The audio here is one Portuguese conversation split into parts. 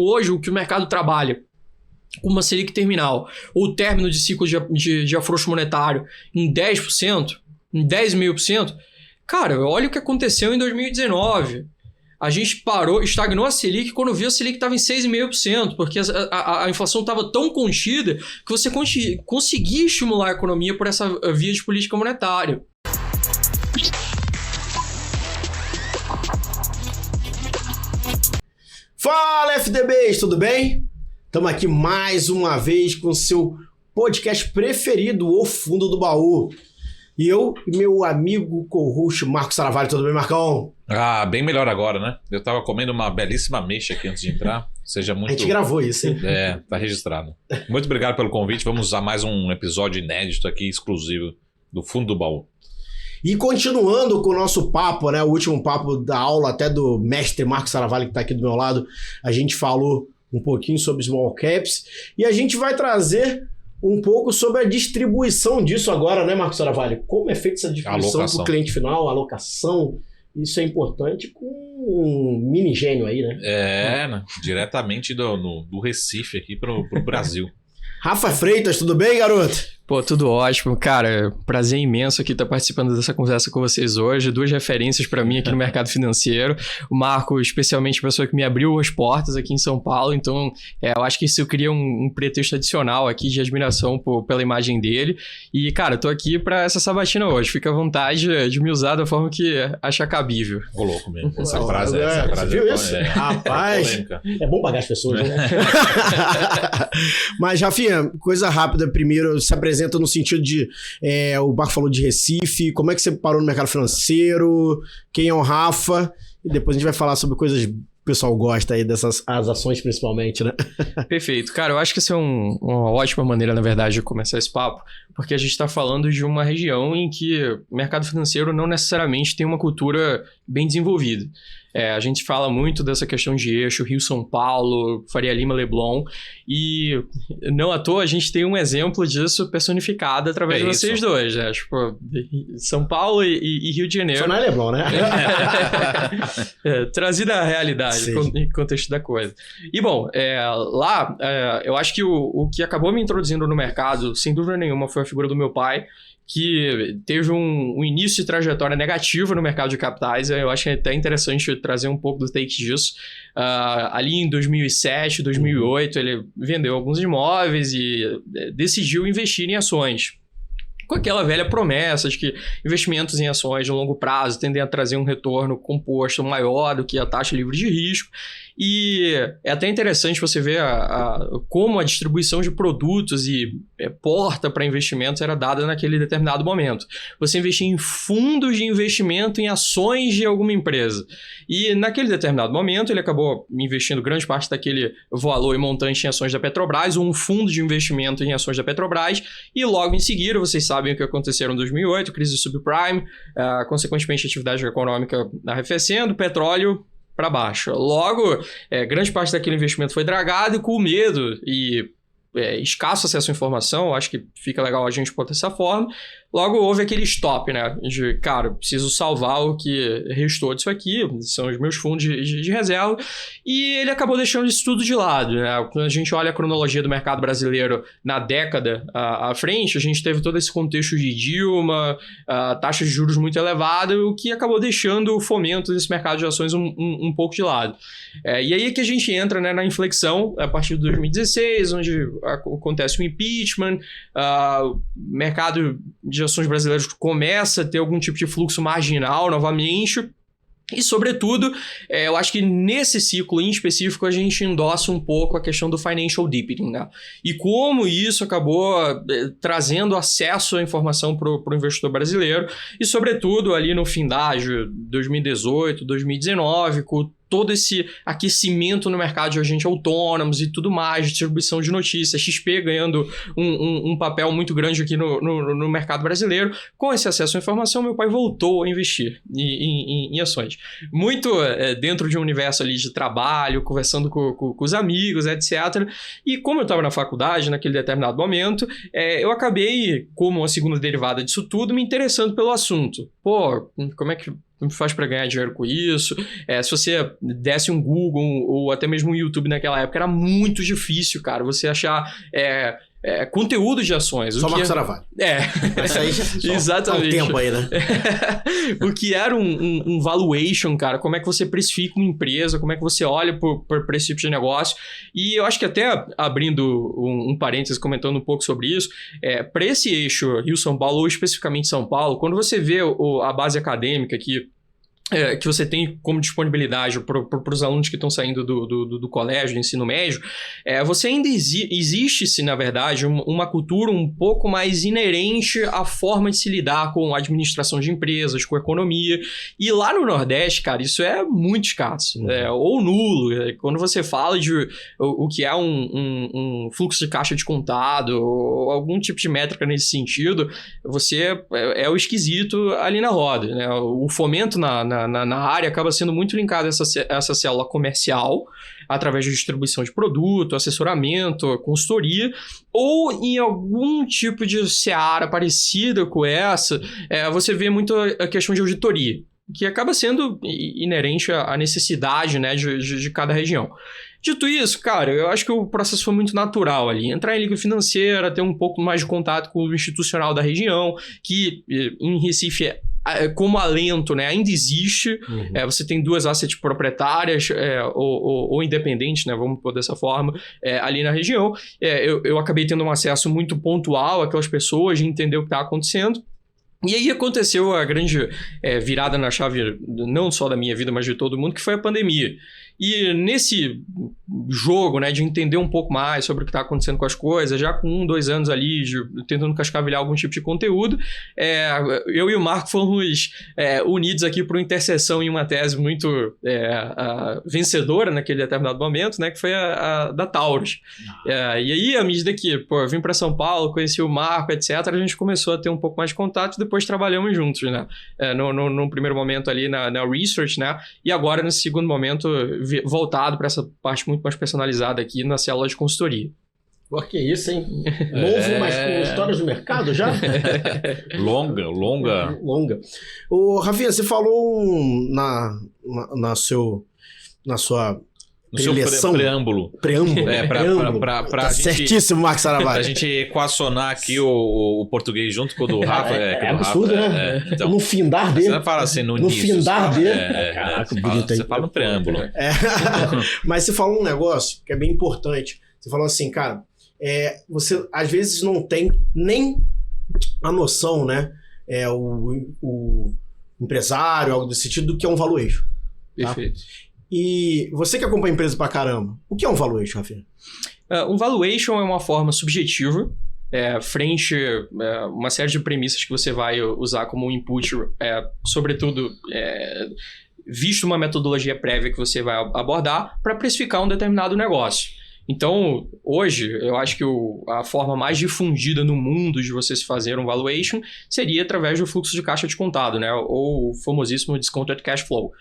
Hoje, o que o mercado trabalha com uma Selic terminal ou o término de ciclo de afrouxo monetário em 10%, em 10,5%, cara, olha o que aconteceu em 2019. A gente estagnou a Selic quando viu a Selic estava em 6,5%, porque a inflação estava tão contida que você conseguia estimular a economia por essa via de política monetária. Fala, FDBs, tudo bem? Estamos aqui mais uma vez com o seu podcast preferido, O Fundo do Baú. E eu e meu amigo co-host Marcos Saravalho, tudo bem, Marcão? Ah, bem melhor agora, né? Eu tava comendo uma belíssima ameixa aqui antes de entrar. Seja muito... A gente gravou isso, hein? É, tá registrado. Muito obrigado pelo convite. Vamos usar mais um episódio inédito aqui, exclusivo do Fundo do Baú. E continuando com o nosso papo, né? O último papo da aula até do mestre Marcos Saravalho, que tá aqui do meu lado, a gente falou um pouquinho sobre small caps e a gente vai trazer um pouco sobre a distribuição disso agora, né, Marcos Saravalho? Como é feita essa distribuição para o cliente final, alocação, isso é importante com um mini gênio aí, né? Né? Diretamente do Recife aqui pro Brasil. Rafa Freitas, tudo bem, garoto? Pô, tudo ótimo. Cara, prazer imenso aqui estar participando dessa conversa com vocês hoje. 2 referências para mim aqui no mercado financeiro. O Marco, especialmente a pessoa que me abriu as portas aqui em São Paulo. Então, eu acho que isso cria um pretexto adicional aqui de admiração pela imagem dele. E, cara, eu tô aqui para essa sabatina hoje. Fica à vontade de me usar da forma que achar cabível. Ô, louco mesmo. Essa frase viu isso? Rapaz, é bom pagar as pessoas, né? Mas, Rafinha, coisa rápida primeiro, se apresenta no sentido de, o Marco falou de Recife, como é que você parou no mercado financeiro, quem é o Rafa, e depois a gente vai falar sobre coisas que o pessoal gosta aí dessas as ações principalmente, né? Perfeito. Cara, eu acho que essa é uma ótima maneira, na verdade, de começar esse papo, porque a gente está falando de uma região em que o mercado financeiro não necessariamente tem uma cultura bem desenvolvida. A gente fala muito dessa questão de eixo, Rio-São Paulo, Faria Lima-Leblon, e não à toa a gente tem um exemplo disso personificado através de vocês dois, né? Tipo, São Paulo e Rio de Janeiro. Só não é Leblon, né? Trazida a realidade, em contexto da coisa. E bom, lá, eu acho que o que acabou me introduzindo no mercado, sem dúvida nenhuma, foi a figura do meu pai, que teve um início de trajetória negativa no mercado de capitais. Eu acho que é até interessante trazer um pouco do take disso. Ali em 2007, 2008, ele vendeu alguns imóveis e decidiu investir em ações, com aquela velha promessa de que investimentos em ações de longo prazo tendem a trazer um retorno composto maior do que a taxa livre de risco. E é até interessante você ver como a distribuição de produtos e porta para investimentos era dada naquele determinado momento. Você investia em fundos de investimento em ações de alguma empresa. E naquele determinado momento ele acabou investindo grande parte daquele valor e montante em ações da Petrobras, ou um fundo de investimento em ações da Petrobras, e logo em seguida, vocês sabem o que aconteceu em 2008, crise subprime, consequentemente a atividade econômica arrefecendo, petróleo para baixo. Logo, grande parte daquele investimento foi dragado, e com medo e escasso acesso à informação, acho que fica legal a gente botar dessa forma. Logo houve aquele stop, né? De, cara, preciso salvar o que restou disso aqui, são os meus fundos de reserva, e ele acabou deixando isso tudo de lado, né? Quando a gente olha a cronologia do mercado brasileiro na década à frente, a gente teve todo esse contexto de Dilma, taxa de juros muito elevada, o que acabou deixando o fomento desse mercado de ações um pouco de lado. E aí é que a gente entra, né, na inflexão, a partir de 2016, onde acontece o impeachment, o mercado de ações brasileiras começa a ter algum tipo de fluxo marginal novamente. E, sobretudo, eu acho que nesse ciclo em específico a gente endossa um pouco a questão do financial deepening, né? E como isso acabou trazendo acesso à informação para o investidor brasileiro. E, sobretudo, ali no findágio 2018, 2019, com todo esse aquecimento no mercado de agentes autônomos e tudo mais, distribuição de notícias, XP ganhando um papel muito grande aqui no mercado brasileiro. Com esse acesso à informação, meu pai voltou a investir em ações. Muito dentro de um universo ali de trabalho, conversando com os amigos, etc. E como eu estava na faculdade, naquele determinado momento, eu acabei, como uma segunda derivada disso tudo, me interessando pelo assunto. Pô, como é que faz para ganhar dinheiro com isso? Se você desse um Google ou até mesmo um YouTube naquela época, era muito difícil, cara, você achar conteúdo de ações. Só Marcos Saravalli. Isso aí já exatamente. Há um tempo aí, né? O que era um valuation, cara, como é que você precifica uma empresa, como é que você olha para esse tipo de negócio. E eu acho que até abrindo um parênteses, comentando um pouco sobre isso, para esse eixo Rio-São Paulo, ou especificamente São Paulo, quando você vê a base acadêmica que você tem como disponibilidade para os alunos que estão saindo do colégio, do ensino médio, você ainda existe-se, na verdade, uma cultura um pouco mais inerente à forma de se lidar com a administração de empresas, com a economia. E lá no Nordeste, cara, isso é muito escasso, ou nulo. Quando você fala de o que é um fluxo de caixa descontado, ou algum tipo de métrica nesse sentido, você é o esquisito ali na roda, né? O fomento na área acaba sendo muito linkado a essa célula comercial, através de distribuição de produto, assessoramento, consultoria, ou em algum tipo de seara parecida com essa, você vê muito a questão de auditoria, que acaba sendo inerente à necessidade, né, de cada região. Dito isso, cara, eu acho que o processo foi muito natural ali. Entrar em liga financeira, ter um pouco mais de contato com o institucional da região, que em Recife como alento, né, ainda existe. Você tem 2 assets proprietárias ou independentes, né, vamos pôr dessa forma, ali na região. Eu acabei tendo um acesso muito pontual àquelas pessoas, de entender o que está acontecendo. E aí aconteceu a grande virada na chave, não só da minha vida, mas de todo mundo, que foi a pandemia. E nesse jogo, né, de entender um pouco mais sobre o que está acontecendo com as coisas, já com 2 anos ali, tentando cascavelhar algum tipo de conteúdo, eu e o Marco fomos unidos aqui por uma interseção em uma tese muito vencedora naquele determinado momento, né, que foi a da Taurus. E aí, à medida que eu vim para São Paulo, conheci o Marco, etc., a gente começou a ter um pouco mais de contato e depois trabalhamos juntos, né, no primeiro momento ali na research, né, e agora nesse segundo momento voltado para essa parte muito mais personalizada aqui na célula de consultoria. Pô, que isso, hein? Novo, mas com histórias do mercado já? Longa. Ô, Rafinha, você falou na sua no seu preâmbulo. Preâmbulo. Pra tá gente, certíssimo, Marcos Saravalli. Pra gente equacionar aqui o português junto com o do Rafa. É absurdo, Rafa, né? Então, no findar dele. Você não fala assim no início. No findar dele. Caraca, você fala no preâmbulo. Mas você falou um negócio que é bem importante. Você falou assim, cara, você às vezes não tem nem a noção, né? O empresário, algo desse sentido, do que é um valuation. Tá? Perfeito. E você que acompanha a empresa pra caramba, o que é um valuation, Rafinha? Um valuation é uma forma subjetiva, frente a uma série de premissas que você vai usar como input, sobretudo visto uma metodologia prévia que você vai abordar para precificar um determinado negócio. Então, hoje, eu acho que a forma mais difundida no mundo de você se fazer um valuation seria através do fluxo de caixa descontado, né? Ou o famosíssimo discounted cash flow,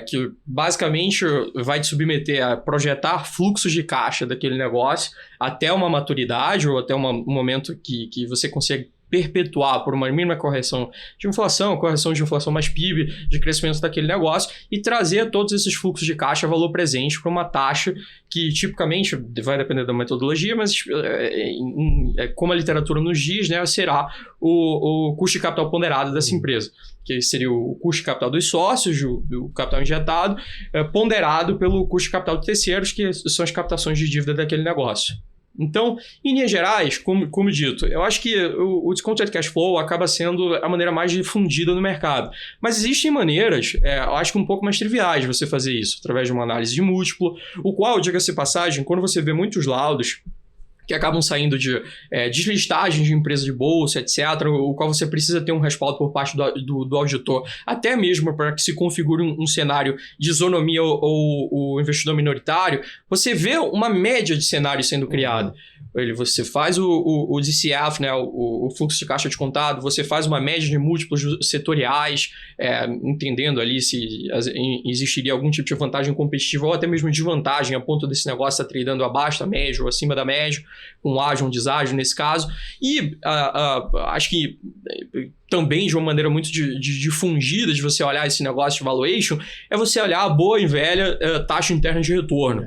que basicamente vai te submeter a projetar fluxos de caixa daquele negócio até uma maturidade ou até um momento que você consegue perpetuar por uma mínima correção de inflação mais PIB, de crescimento daquele negócio e trazer todos esses fluxos de caixa valor presente para uma taxa que tipicamente vai depender da metodologia, mas como a literatura nos diz, né, será o custo de capital ponderado dessa empresa, que seria o custo de capital dos sócios, o capital injetado, ponderado pelo custo de capital de terceiros, que são as captações de dívida daquele negócio. Então, em linhas gerais, como dito, eu acho que o discounted cash flow acaba sendo a maneira mais difundida no mercado. Mas existem maneiras, eu acho que um pouco mais triviais de você fazer isso, através de uma análise de múltiplo, o qual, diga-se de passagem, quando você vê muitos laudos que acabam saindo de deslistagens de empresas de bolsa, etc., o qual você precisa ter um respaldo por parte do auditor, até mesmo para que se configure um cenário de isonomia ou o investidor minoritário, você vê uma média de cenários sendo criada. Você faz o DCF, né, o fluxo de caixa descontado, você faz uma média de múltiplos setoriais, entendendo ali se existiria algum tipo de vantagem competitiva ou até mesmo desvantagem a ponto desse negócio estar tradando abaixo da média ou acima da média. com ágil, um deságio nesse caso. E acho que também de uma maneira muito difundida de você olhar esse negócio de valuation, é você olhar a boa e velha taxa interna de retorno.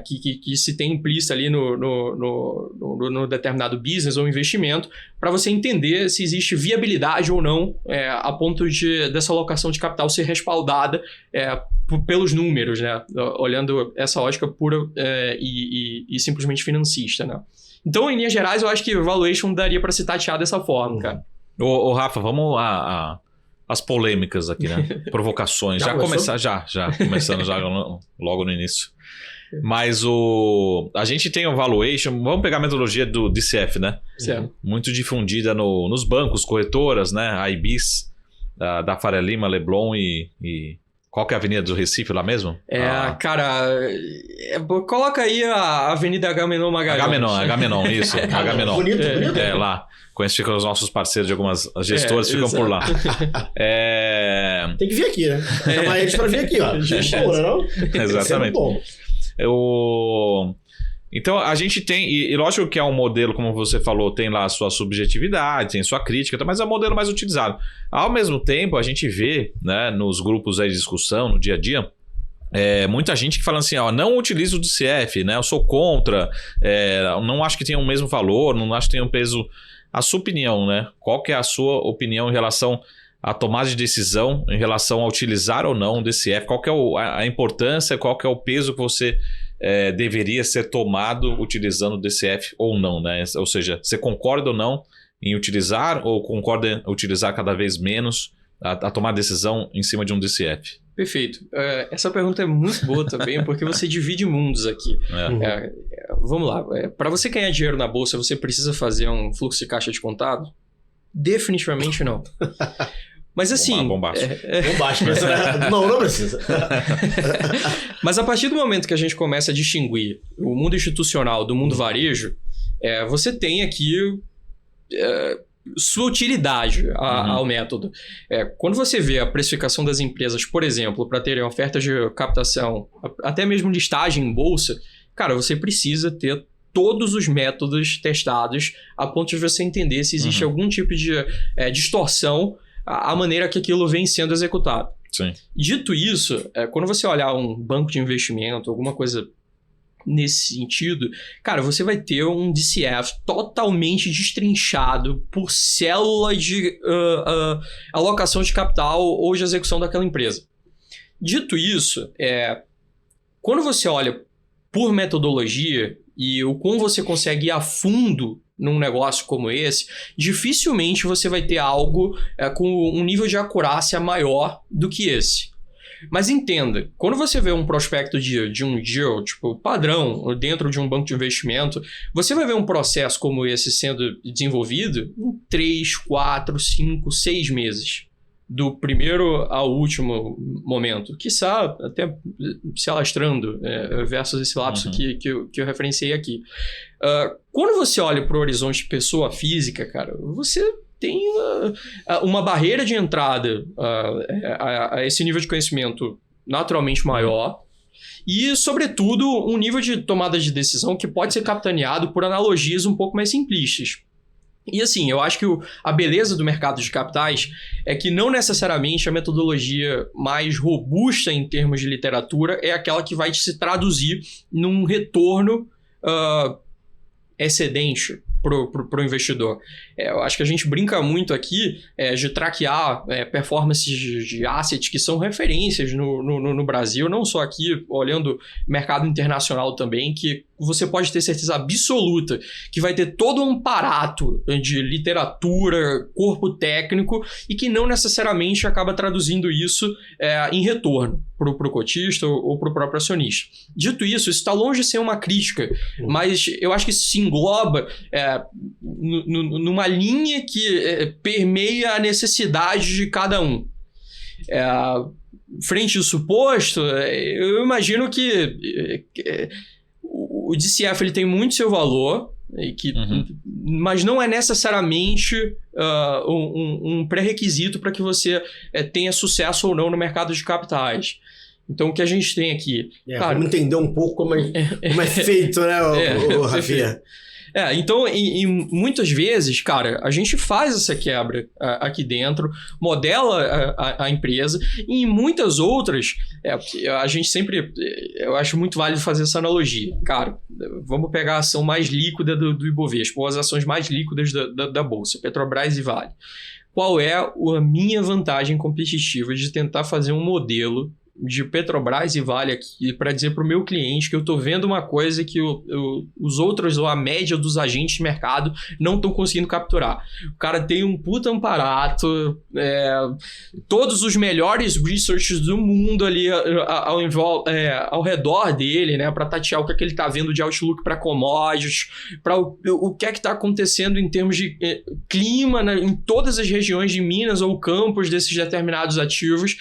Que se tem implícita ali no determinado business ou investimento, para você entender se existe viabilidade ou não a ponto dessa alocação de capital ser respaldada pelos números, né? Olhando essa ótica pura e simplesmente financista, né? Então, em linhas gerais, eu acho que valuation daria para se tatear dessa forma, cara. Ô, Rafa, vamos as polêmicas aqui, né? Provocações. Já começando logo no início. Mas a gente tem o valuation, vamos pegar a metodologia do DCF, né? Certo. Muito difundida nos bancos, corretoras, né? IBs, da Faria Lima, Leblon e qual que é a avenida do Recife lá mesmo? Cara, coloca aí a Avenida Agamenon Magalhães. Agamenon, isso. Agamenon. Bonito. Lá. Ficam os nossos parceiros de algumas gestoras, ficam por lá. Tem que vir aqui, né? Chamar eles pra vir aqui, ó. Não? Exatamente. Então, a gente tem... E lógico que é um modelo, como você falou, tem lá a sua subjetividade, tem sua crítica, mas é o modelo mais utilizado. Ao mesmo tempo, a gente vê, né, nos grupos aí de discussão, no dia a dia, muita gente que fala assim, não utilizo o DCF, né? Eu sou contra, não acho que tenha o mesmo valor, não acho que tenha um peso... A sua opinião, né? Qual que é a sua opinião em relação à tomada de decisão, em relação a utilizar ou não o DCF? Qual que é a importância, qual que é o peso que você deveria ser tomado utilizando o DCF ou não, né? Ou seja, você concorda ou não em utilizar ou concorda em utilizar cada vez menos a tomar decisão em cima de um DCF? Perfeito. Essa pergunta é muito boa também, porque você divide mundos aqui. Vamos lá. Para você ganhar dinheiro na bolsa, você precisa fazer um fluxo de caixa descontado? Definitivamente não. Mas assim... Bombástico. Bombástico. Não precisa. Mas a partir do momento que a gente começa a distinguir o mundo institucional do mundo varejo, você tem aqui... sua utilidade ao método. Quando você vê a precificação das empresas, por exemplo, para terem ofertas de captação, até mesmo listagem em bolsa, cara, você precisa ter todos os métodos testados a ponto de você entender se existe algum tipo de distorção à maneira que aquilo vem sendo executado. Sim. Dito isso, quando você olhar um banco de investimento, alguma coisa nesse sentido, cara, você vai ter um DCF totalmente destrinchado por célula de alocação de capital ou de execução daquela empresa. Dito isso, quando você olha por metodologia e o como você consegue ir a fundo num negócio como esse, dificilmente você vai ter algo com um nível de acurácia maior do que esse. Mas entenda, quando você vê um prospecto de um deal, tipo, padrão, dentro de um banco de investimento, você vai ver um processo como esse sendo desenvolvido em 3, 4, 5, 6 meses. Do primeiro ao último momento. Quiçá até se alastrando versus esse lapso que eu referenciei aqui. Quando você olha para o horizonte de pessoa física, cara, você... tem uma barreira de entrada a esse nível de conhecimento naturalmente maior e, sobretudo, um nível de tomada de decisão que pode ser capitaneado por analogias um pouco mais simplistas. E assim, eu acho que a beleza do mercado de capitais é que não necessariamente a metodologia mais robusta em termos de literatura é aquela que vai se traduzir num retorno excedente para o investidor. Eu acho que a gente brinca muito aqui de traquear performances de assets que são referências no Brasil, não só aqui, olhando mercado internacional também, que você pode ter certeza absoluta que vai ter todo um aparato de literatura, corpo técnico, e que não necessariamente acaba traduzindo isso em retorno para o cotista ou para o próprio acionista. Dito isso está longe de ser uma crítica, mas eu acho que isso se engloba numa linha que permeia a necessidade de cada um. Frente ao suposto, eu imagino que o DCF ele tem muito seu valor, mas não é necessariamente um pré-requisito para que você tenha sucesso ou não no mercado de capitais. Então, o que a gente tem aqui... Vamos entender um pouco como é feito, né, Rafinha? Então, muitas vezes, cara, a gente faz essa quebra aqui dentro, modela a empresa, e em muitas outras, a gente sempre, eu acho muito válido fazer essa analogia. Cara, vamos pegar a ação mais líquida do Ibovespa, ou as ações mais líquidas da Bolsa, Petrobras e Vale. Qual é a minha vantagem competitiva de tentar fazer um modelo de Petrobras e Vale aqui para dizer para o meu cliente que eu estou vendo uma coisa que os outros, ou a média dos agentes de mercado, não estão conseguindo capturar. O cara tem um puta aparato, todos os melhores researchers do mundo ali ao redor dele, né, para tatear o que é que ele está vendo de outlook para commodities, para o que é que está acontecendo em termos de clima, né, em todas as regiões de Minas ou campos desses determinados ativos.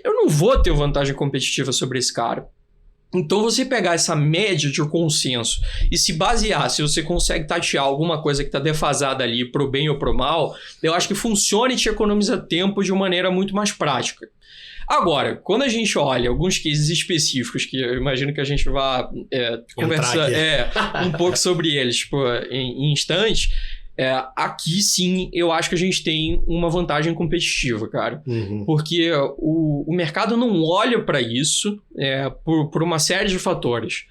Eu não vou ter vantagem competitiva sobre esse cara. Então, você pegar essa média de consenso e se basear, se você consegue tatear alguma coisa que está defasada ali pro bem ou pro mal, eu acho que funciona e te economiza tempo de uma maneira muito mais prática. Agora, quando a gente olha alguns cases específicos, que eu imagino que a gente vai conversar um pouco sobre eles em instantes, aqui sim eu acho que a gente tem uma vantagem competitiva, cara. Porque o mercado não olha para isso por uma série de fatores.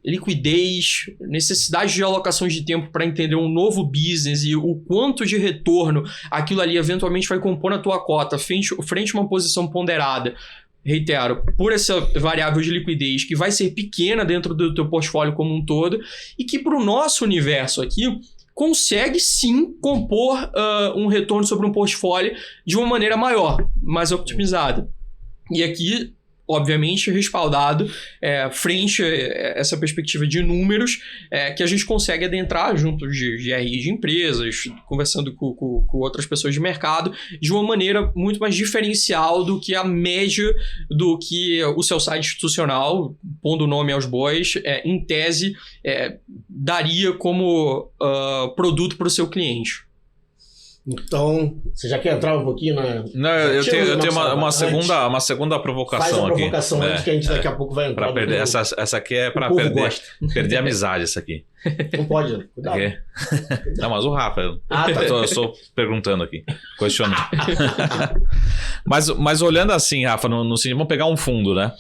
Liquidez, necessidade de alocação de tempo para entender um novo business e o quanto de retorno aquilo ali eventualmente vai compor na tua cota frente a uma posição ponderada. Reitero, por essa variável de liquidez que vai ser pequena dentro do teu portfólio como um todo e que para o nosso universo aqui consegue sim compor um retorno sobre um portfólio de uma maneira maior, mais optimizada. E aqui, obviamente, respaldado frente a essa perspectiva de números que a gente consegue adentrar junto de RI de empresas, conversando com outras pessoas de mercado, de uma maneira muito mais diferencial do que a média do que o seu site institucional, pondo o nome aos bois, em tese, daria como produto para o seu cliente. Então, você já quer entrar um pouquinho na... Não, eu tenho uma segunda provocação aqui. Faz a provocação antes que a gente daqui a pouco vai entrar. Pra perder, essa aqui é para perder a amizade, essa aqui. Não pode, cuidado. Não, mas o Rafa, tá. Eu estou perguntando aqui, questionando. mas olhando assim, Rafa, no sentido, vamos pegar um fundo, né?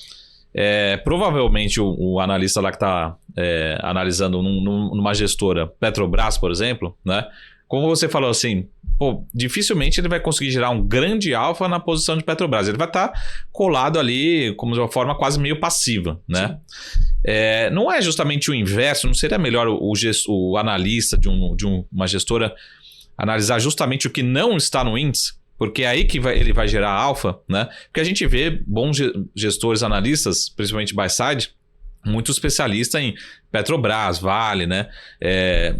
Provavelmente o analista lá que está analisando numa gestora Petrobras, por exemplo, né? Como você falou assim, dificilmente ele vai conseguir gerar um grande alfa na posição de Petrobras. Ele vai estar colado ali como de uma forma quase meio passiva, né? Não é justamente o inverso, não seria melhor o analista de uma gestora analisar justamente o que não está no índice? Porque é aí que ele vai gerar alfa, né? Porque a gente vê bons gestores analistas, principalmente buy side, muito especialista em Petrobras, Vale, né?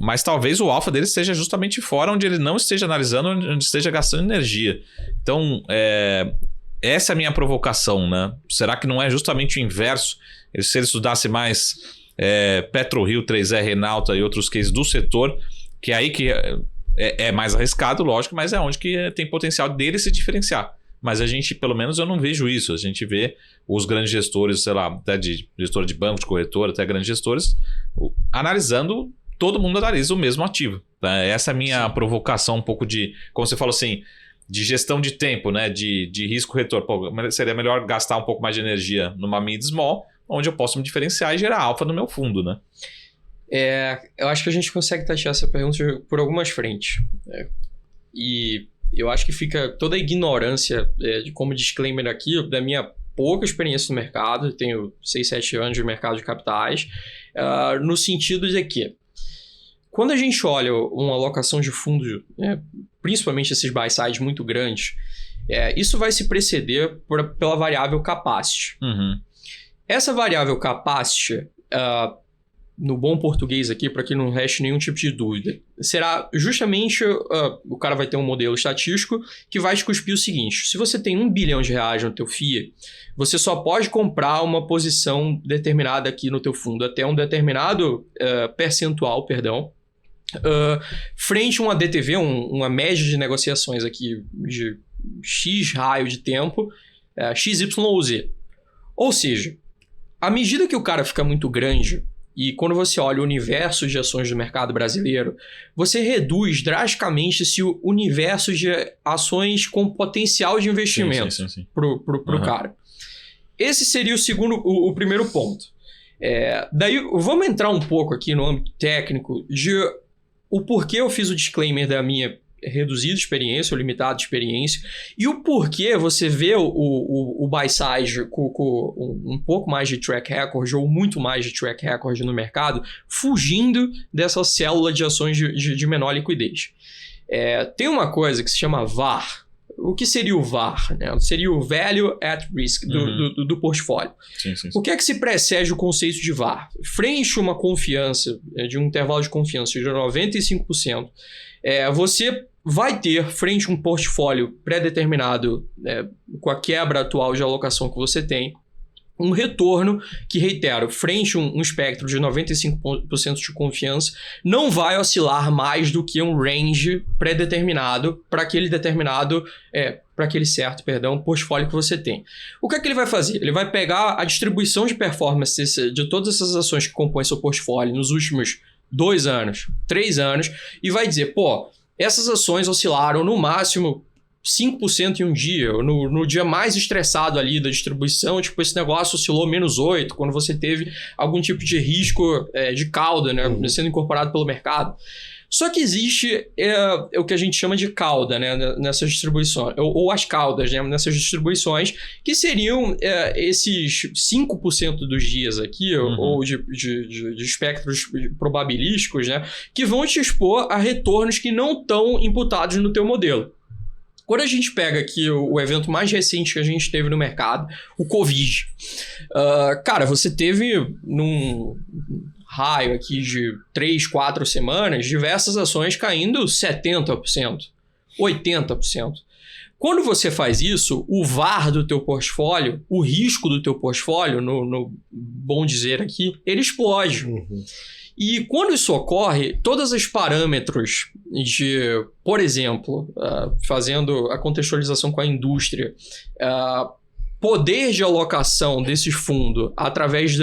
Mas talvez o alfa dele esteja justamente fora, onde ele não esteja analisando, onde esteja gastando energia. Então, essa é a minha provocação, né? Será que não é justamente o inverso? Se ele estudasse mais PetroRio, 3R, Renalta e outros cases do setor, que é aí que é mais arriscado, lógico, mas é onde que tem potencial dele se diferenciar. Mas a gente, pelo menos eu não vejo isso. A gente vê os grandes gestores, sei lá, até de gestor de banco, de corretora, até grandes gestores, analisando, todo mundo analisa o mesmo ativo. Tá? Essa é a minha provocação um pouco de, como você falou assim, de gestão de tempo, né? De risco-retorno. Seria melhor gastar um pouco mais de energia numa mid small, onde eu posso me diferenciar e gerar alfa no meu fundo, né? Eu acho que a gente consegue taxar essa pergunta por algumas frentes. E eu acho que fica toda a ignorância, como disclaimer aqui, da minha pouca experiência no mercado, tenho 6, 7 anos de mercado de capitais, no sentido de que, quando a gente olha uma alocação de fundos, principalmente esses buy sides muito grandes, isso vai se preceder pela variável capacity. Uhum. Essa variável capacity, no bom português aqui, para que não reste nenhum tipo de dúvida, será justamente, o cara vai ter um modelo estatístico que vai te cuspir o seguinte: se você tem R$1 bilhão no teu FIA, você só pode comprar uma posição determinada aqui no teu fundo até um determinado percentual, frente a uma DTV, uma média de negociações aqui de X raio de tempo, XYZ. Ou seja, à medida que o cara fica muito grande e quando você olha o universo de ações do mercado brasileiro, você reduz drasticamente esse universo de ações com potencial de investimento pro cara. Esse seria o primeiro ponto. Daí, vamos entrar um pouco aqui no âmbito técnico de o porquê eu fiz o disclaimer da minha reduzida experiência ou limitada experiência e o porquê você vê o buy side com um pouco mais de track record ou muito mais de track record no mercado fugindo dessa célula de ações de menor liquidez. Tem uma coisa que se chama VAR. O que seria o VAR? Né? Seria o Value at Risk do portfólio. Sim. O que é que se precede o conceito de VAR? Frente a uma confiança, de um intervalo de confiança de 95%, você vai ter, frente a um portfólio pré-determinado, com a quebra atual de alocação que você tem, um retorno que, reitero, frente a um espectro de 95% de confiança, não vai oscilar mais do que um range pré-determinado para aquele portfólio que você tem. O que é que ele vai fazer? Ele vai pegar a distribuição de performance de todas essas ações que compõem seu portfólio nos últimos 2 anos, 3 anos, e vai dizer, essas ações oscilaram no máximo 5% em um dia, no dia mais estressado ali da distribuição, esse negócio oscilou -8%, quando você teve algum tipo de risco de cauda, né, sendo incorporado pelo mercado. Só que existe o que a gente chama de cauda, né, nessas distribuições, ou as caudas, né, nessas distribuições, que seriam esses 5% dos dias aqui, ou de espectros probabilísticos, né, que vão te expor a retornos que não estão imputados no teu modelo. Quando a gente pega aqui o evento mais recente que a gente teve no mercado, o Covid, cara, você teve num raio aqui de 3, 4 semanas, diversas ações caindo 70%, 80%. Quando você faz isso, o VAR do teu portfólio, o risco do teu portfólio, no bom dizer aqui, ele explode. E quando isso ocorre, todos os parâmetros de, por exemplo, fazendo a contextualização com a indústria, poder de alocação desse fundo através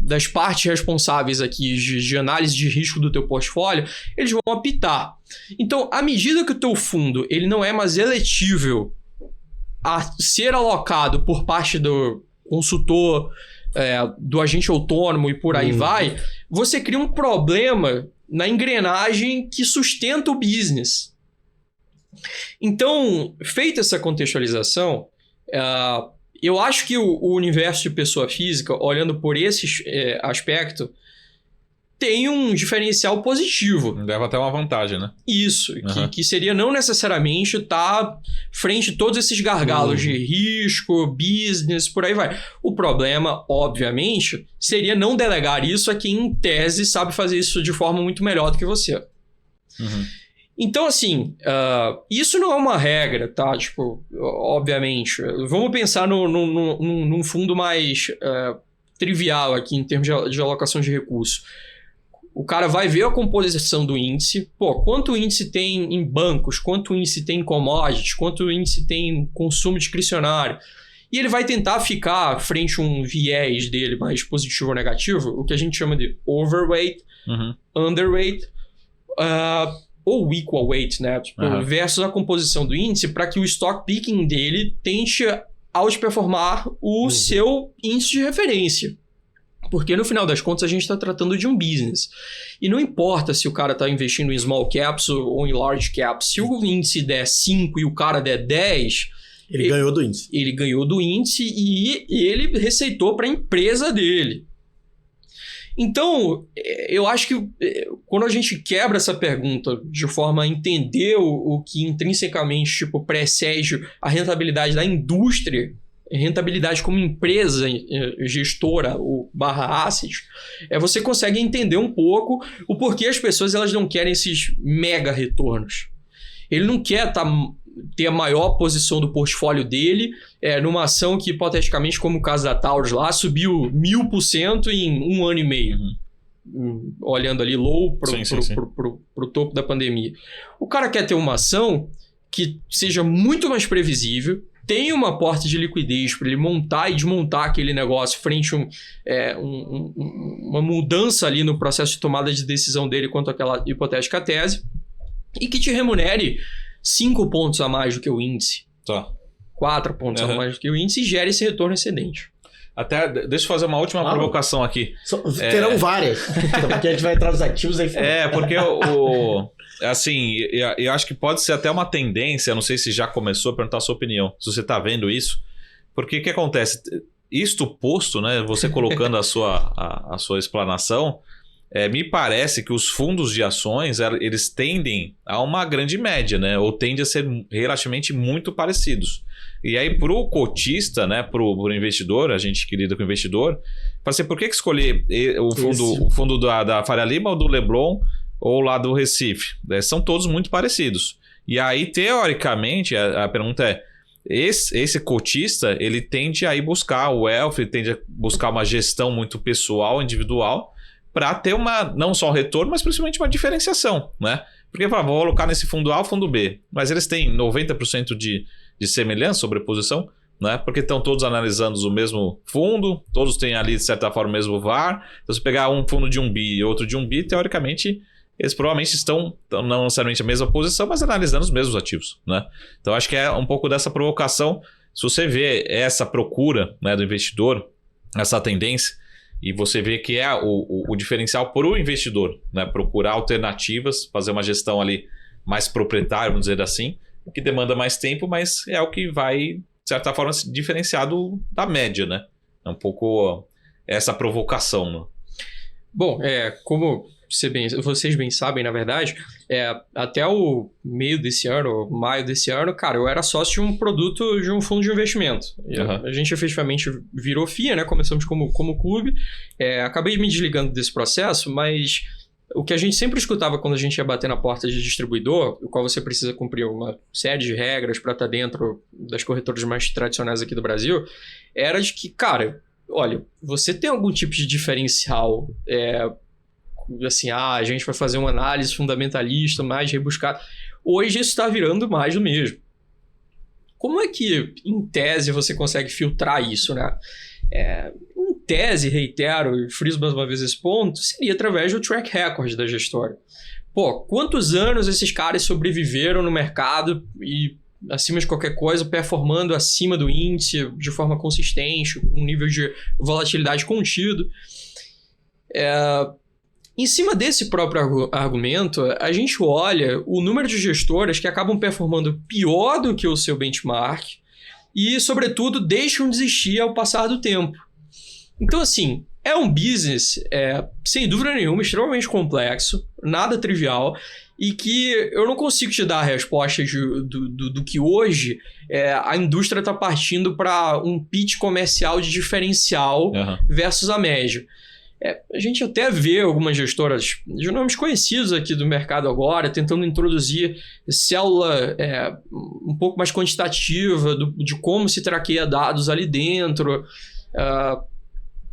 das partes responsáveis aqui de análise de risco do teu portfólio, eles vão apitar. Então, à medida que o teu fundo ele não é mais eletível a ser alocado por parte do consultor, do agente autônomo e por aí vai, você cria um problema na engrenagem que sustenta o business. Então, feita essa contextualização, eu acho que o universo de pessoa física, olhando por esse aspecto, tem um diferencial positivo. Leva até uma vantagem, né? Isso, que seria não necessariamente estar frente a todos esses gargalos de risco, business, por aí vai. O problema, obviamente, seria não delegar isso a quem, em tese, sabe fazer isso de forma muito melhor do que você. Então, assim, isso não é uma regra, tá? Obviamente. Vamos pensar num fundo mais trivial aqui, em termos de alocação de recursos. O cara vai ver a composição do índice. Quanto o índice tem em bancos, quanto o índice tem em commodities, quanto o índice tem em consumo discricionário. E ele vai tentar ficar frente a um viés dele mais positivo ou negativo, o que a gente chama de overweight, underweight, ou equal weight, né? Versus a composição do índice, para que o stock picking dele tente outperformar o seu índice de referência. Porque no final das contas a gente está tratando de um business. E não importa se o cara está investindo em small caps ou em large caps. Se o índice der 5 e o cara der 10... Ele ganhou do índice. Ele ganhou do índice e ele receitou para a empresa dele. Então, eu acho que quando a gente quebra essa pergunta de forma a entender o que intrinsecamente precede a rentabilidade da indústria, rentabilidade como empresa gestora, o /asset, você consegue entender um pouco o porquê as pessoas elas não querem esses mega retornos. Ele não quer ter a maior posição do portfólio dele numa ação que, hipoteticamente, como o caso da Taurus lá, subiu 1000% em 1 ano e meio. Olhando ali low pro topo da pandemia. O cara quer ter uma ação que seja muito mais previsível, tem uma porta de liquidez para ele montar e desmontar aquele negócio frente a uma mudança ali no processo de tomada de decisão dele quanto àquela hipotética tese, e que te remunere 5 pontos a mais do que o índice, 4 pontos a mais do que o índice, e gere esse retorno excedente. Até, deixa eu fazer uma última provocação aqui. Terão várias, porque a gente vai entrar nos ativos aí. Porque assim, eu acho que pode ser até uma tendência, não sei se já começou, a perguntar a sua opinião, se você está vendo isso, porque o que acontece? Isto posto, né, você colocando a sua explanação, me parece que os fundos de ações, eles tendem a uma grande média, né, ou tendem a ser relativamente muito parecidos. E aí, para o cotista, né, para o investidor, a gente que lida com o investidor, fala assim, por que escolher o fundo da Faria Lima ou do Leblon ou lá do Recife? São todos muito parecidos. E aí, teoricamente, a pergunta é, esse cotista, ele tende a ir buscar o wealth, ele tende a buscar uma gestão muito pessoal, individual, para ter não só um retorno, mas principalmente uma diferenciação, né? Porque vou colocar nesse fundo A ou fundo B, mas eles têm 90% de semelhança, sobreposição, né? Porque estão todos analisando o mesmo fundo, todos têm ali, de certa forma, o mesmo VAR. Então, se pegar um fundo de 1 bi e outro de 1 bi, teoricamente, eles provavelmente estão não necessariamente a mesma posição, mas analisando os mesmos ativos, né? Então, acho que é um pouco dessa provocação. Se você vê essa procura, né, do investidor, essa tendência, e você vê que é o diferencial para o investidor, né? Procurar alternativas, fazer uma gestão ali mais proprietária, vamos dizer assim, que demanda mais tempo, mas é o que vai, de certa forma, se diferenciar da média, né? É um pouco essa provocação, né? Bom, como vocês bem sabem, na verdade, até o meio desse ano, maio desse ano, cara, eu era sócio de um produto de um fundo de investimento. A gente efetivamente virou FIA, né? Começamos como clube. Acabei me desligando desse processo, mas o que a gente sempre escutava quando a gente ia bater na porta de distribuidor, o qual você precisa cumprir uma série de regras para estar dentro das corretoras mais tradicionais aqui do Brasil, era de que, cara, olha, você tem algum tipo de diferencial, assim, a gente vai fazer uma análise fundamentalista, mais rebuscada. Hoje isso está virando mais do mesmo. Como é que, em tese, você consegue filtrar isso, né? Em tese, reitero e friso mais uma vez esse ponto, seria através do track record da gestora. Pô, quantos anos esses caras sobreviveram no mercado e, acima de qualquer coisa, performando acima do índice de forma consistente, com um nível de volatilidade contido. Em cima desse próprio argumento, a gente olha o número de gestoras que acabam performando pior do que o seu benchmark e, sobretudo, deixam de existir ao passar do tempo. Então, assim, é um business, sem dúvida nenhuma, extremamente complexo, nada trivial, e que eu não consigo te dar a resposta do que hoje a indústria está partindo para um pitch comercial de diferencial versus a média. A gente até vê algumas gestoras de nomes conhecidos aqui do mercado agora, tentando introduzir célula um pouco mais quantitativa de como se traqueia dados ali dentro.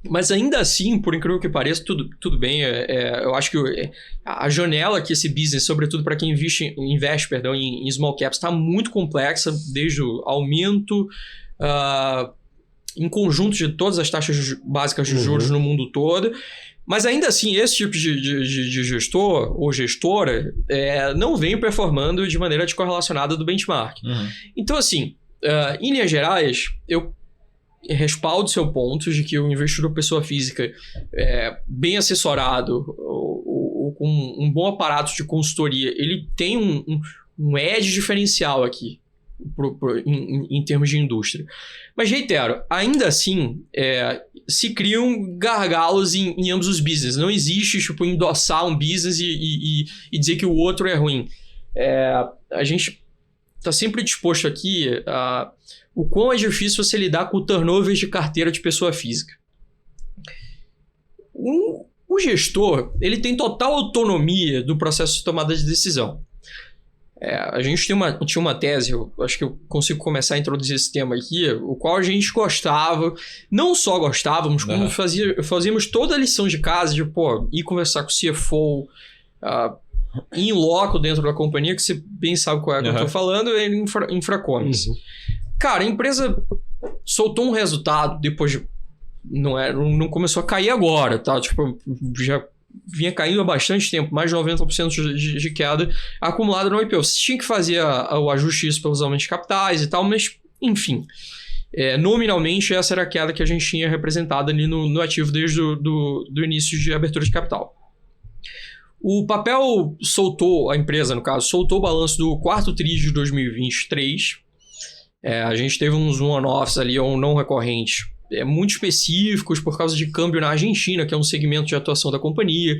Mas ainda assim, por incrível que pareça, tudo bem. Eu acho que a janela que esse business, sobretudo para quem investe em small caps, está muito complexa, desde o aumento em conjunto de todas as taxas básicas de juros no mundo todo. Mas ainda assim, esse tipo de gestor ou gestora não vem performando de maneira descorrelacionada do benchmark. Então, assim, em linhas gerais, eu respaldo seu ponto de que o investidor pessoa física bem assessorado ou com um bom aparato de consultoria, ele tem um edge diferencial aqui em termos de indústria. Mas reitero, ainda assim se criam gargalos em ambos os business. Não existe endossar um business e dizer que o outro é ruim. A gente está sempre disposto aqui o quão é difícil você lidar com o turnover de carteira de pessoa física. O gestor, ele tem total autonomia do processo de tomada de decisão. A gente tinha uma tese, eu acho que eu consigo começar a introduzir esse tema aqui, o qual a gente gostava, não só gostávamos, como fazíamos toda a lição de casa de ir conversar com o CFO, em loco dentro da companhia, que você bem sabe qual é que eu estou falando, é Infracoms. Cara, a empresa soltou um resultado depois de... Não começou a cair agora, tá? Tipo, já vinha caindo há bastante tempo, mais de 90% de queda acumulada no IPO. Você tinha que fazer o ajuste disso pelos aumentos de capitais e tal, mas, enfim... nominalmente, essa era a queda que a gente tinha representado ali no ativo desde do início de abertura de capital. O papel a empresa, no caso, soltou o balanço do quarto TRI de 2023. A gente teve uns one-offs ali, ou não recorrentes, muito específicos por causa de câmbio na Argentina, que é um segmento de atuação da companhia.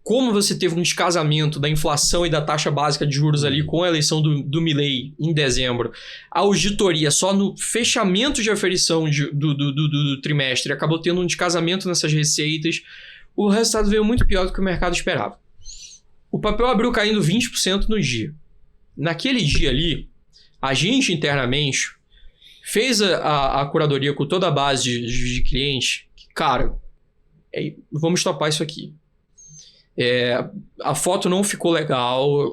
Como você teve um descasamento da inflação e da taxa básica de juros ali com a eleição do Milei em dezembro, a auditoria só no fechamento de aferição do trimestre acabou tendo um descasamento nessas receitas, o resultado veio muito pior do que o mercado esperava. O papel abriu caindo 20% no dia. Naquele dia ali, a gente internamente fez a curadoria com toda a base de clientes, cara, vamos topar isso aqui. A foto não ficou legal.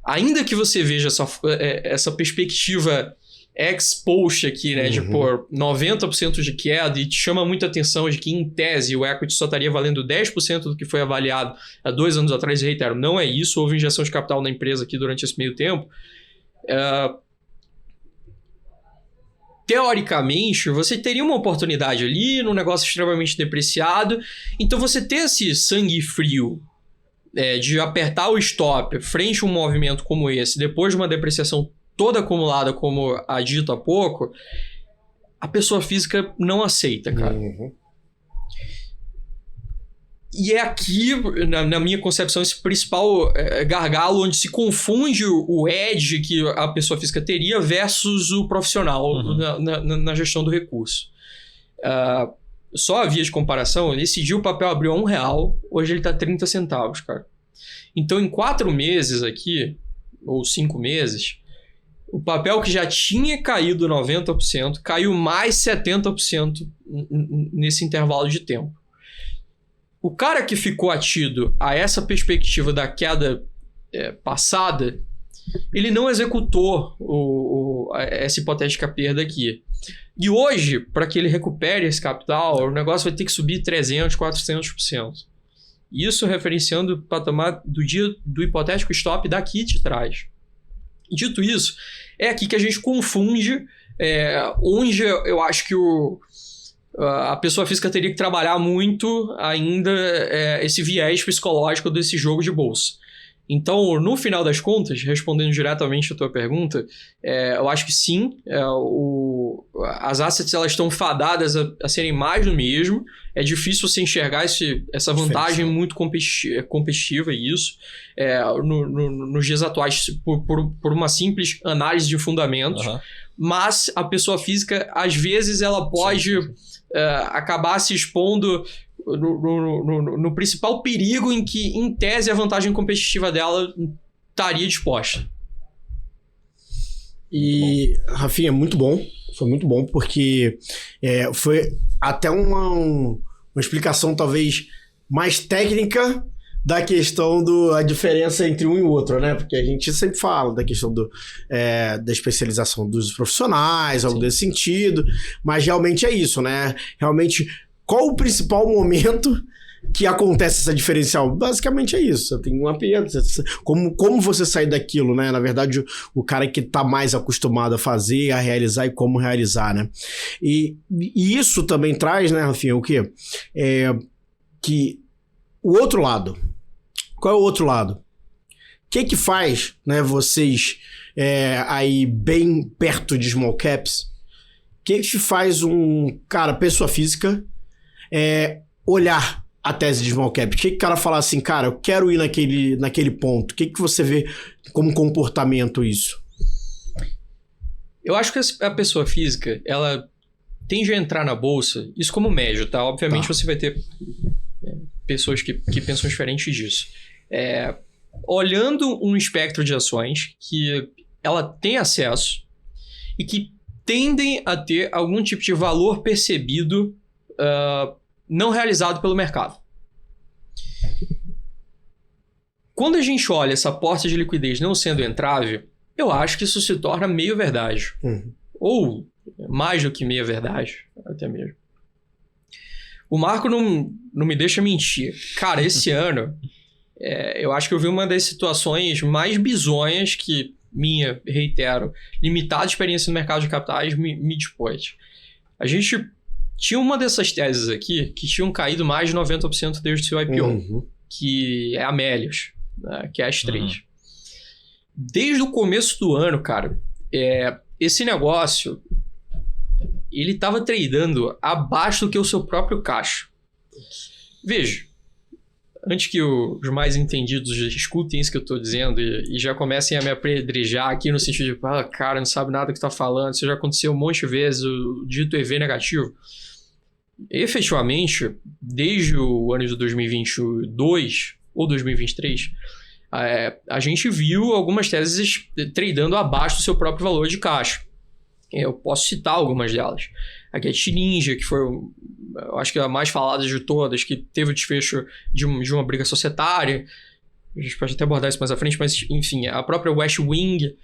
Ainda que você veja essa perspectiva ex-post aqui, né? De pôr 90% de queda e te chama muita atenção de que, em tese, o equity só estaria valendo 10% do que foi avaliado há 2 anos atrás. E reitero, não é isso. Houve injeção de capital na empresa aqui durante esse meio tempo. Teoricamente, você teria uma oportunidade ali num negócio extremamente depreciado. Então, você ter esse sangue frio de apertar o stop frente a um movimento como esse, depois de uma depreciação toda acumulada, como a dito há pouco, a pessoa física não aceita, cara. E é aqui, na minha concepção, esse principal gargalo onde se confunde o edge que a pessoa física teria versus o profissional na gestão do recurso. Só a via de comparação, esse dia o papel abriu R$1, hoje ele está 30 centavos, cara. Então, em 4 meses aqui, ou 5 meses, o papel que já tinha caído 90%, caiu mais 70% nesse intervalo de tempo. O cara que ficou atido a essa perspectiva da queda passada, ele não executou essa hipotética perda aqui. E hoje, para que ele recupere esse capital, o negócio vai ter que subir 300%, 400%. Isso referenciando o patamar do dia do hipotético stop daqui de trás. Dito isso, é aqui que a gente confunde onde eu acho que a pessoa física teria que trabalhar muito ainda esse viés psicológico desse jogo de bolsa. Então, no final das contas, respondendo diretamente a tua pergunta, eu acho que sim, as assets elas estão fadadas a serem mais do mesmo. É difícil você enxergar essa vantagem muito competitiva, isso, nos dias atuais, por uma simples análise de fundamentos. Mas a pessoa física, às vezes, ela pode acabar se expondo no principal perigo em que, em tese, a vantagem competitiva dela estaria disposta. E, Rafinha, muito bom. Foi muito bom, porque foi até uma explicação talvez mais técnica da questão da diferença entre um e o outro, né? Porque a gente sempre fala da questão da especialização dos profissionais, algo desse sentido, mas realmente é isso, né? Realmente, qual o principal momento que acontece essa diferencial? Basicamente é isso. Você tem uma perda. Como você sai daquilo, né? Na verdade, o cara que tá mais acostumado a fazer, a realizar e como realizar, né? E isso também traz, né, Rafinha, o quê? Que o outro lado. Qual é o outro lado? O que faz, né, vocês aí bem perto de small caps? O que faz pessoa física, olhar a tese de small cap? O que o cara fala assim, cara, eu quero ir naquele ponto? O que você vê como comportamento isso? Eu acho que a pessoa física, ela tende a entrar na bolsa, isso como médio, tá? Obviamente você vai ter pessoas que pensam diferente disso. Olhando um espectro de ações que ela tem acesso e que tendem a ter algum tipo de valor percebido não realizado pelo mercado. Quando a gente olha essa porta de liquidez não sendo entrave, Eu acho que isso se torna meio verdade. Ou mais do que meia verdade, até mesmo. O Marco não me deixa mentir. Cara, esse ano, eu acho que eu vi uma das situações mais bizonhas que minha, reitero, limitada experiência no mercado de capitais me dispôs. A gente tinha uma dessas teses aqui que tinham caído mais de 90% desde o seu IPO, que é a Melius, né, que é a S3. Desde o começo do ano, cara, esse negócio, ele estava tradando abaixo do que o seu próprio caixa. Veja, antes que os mais entendidos escutem isso que eu estou dizendo e já comecem a me apedrejar aqui no sentido de, cara, não sabe nada do que está falando, isso já aconteceu um monte de vezes, o dito EV negativo. Efetivamente, desde o ano de 2022 ou 2023, a gente viu algumas teses tradando abaixo do seu próprio valor de caixa. Eu posso citar algumas delas. A Get Ninja, que foi, eu acho que a mais falada de todas, que teve o desfecho de uma briga societária. A gente pode até abordar isso mais à frente, mas enfim, a própria West Wing.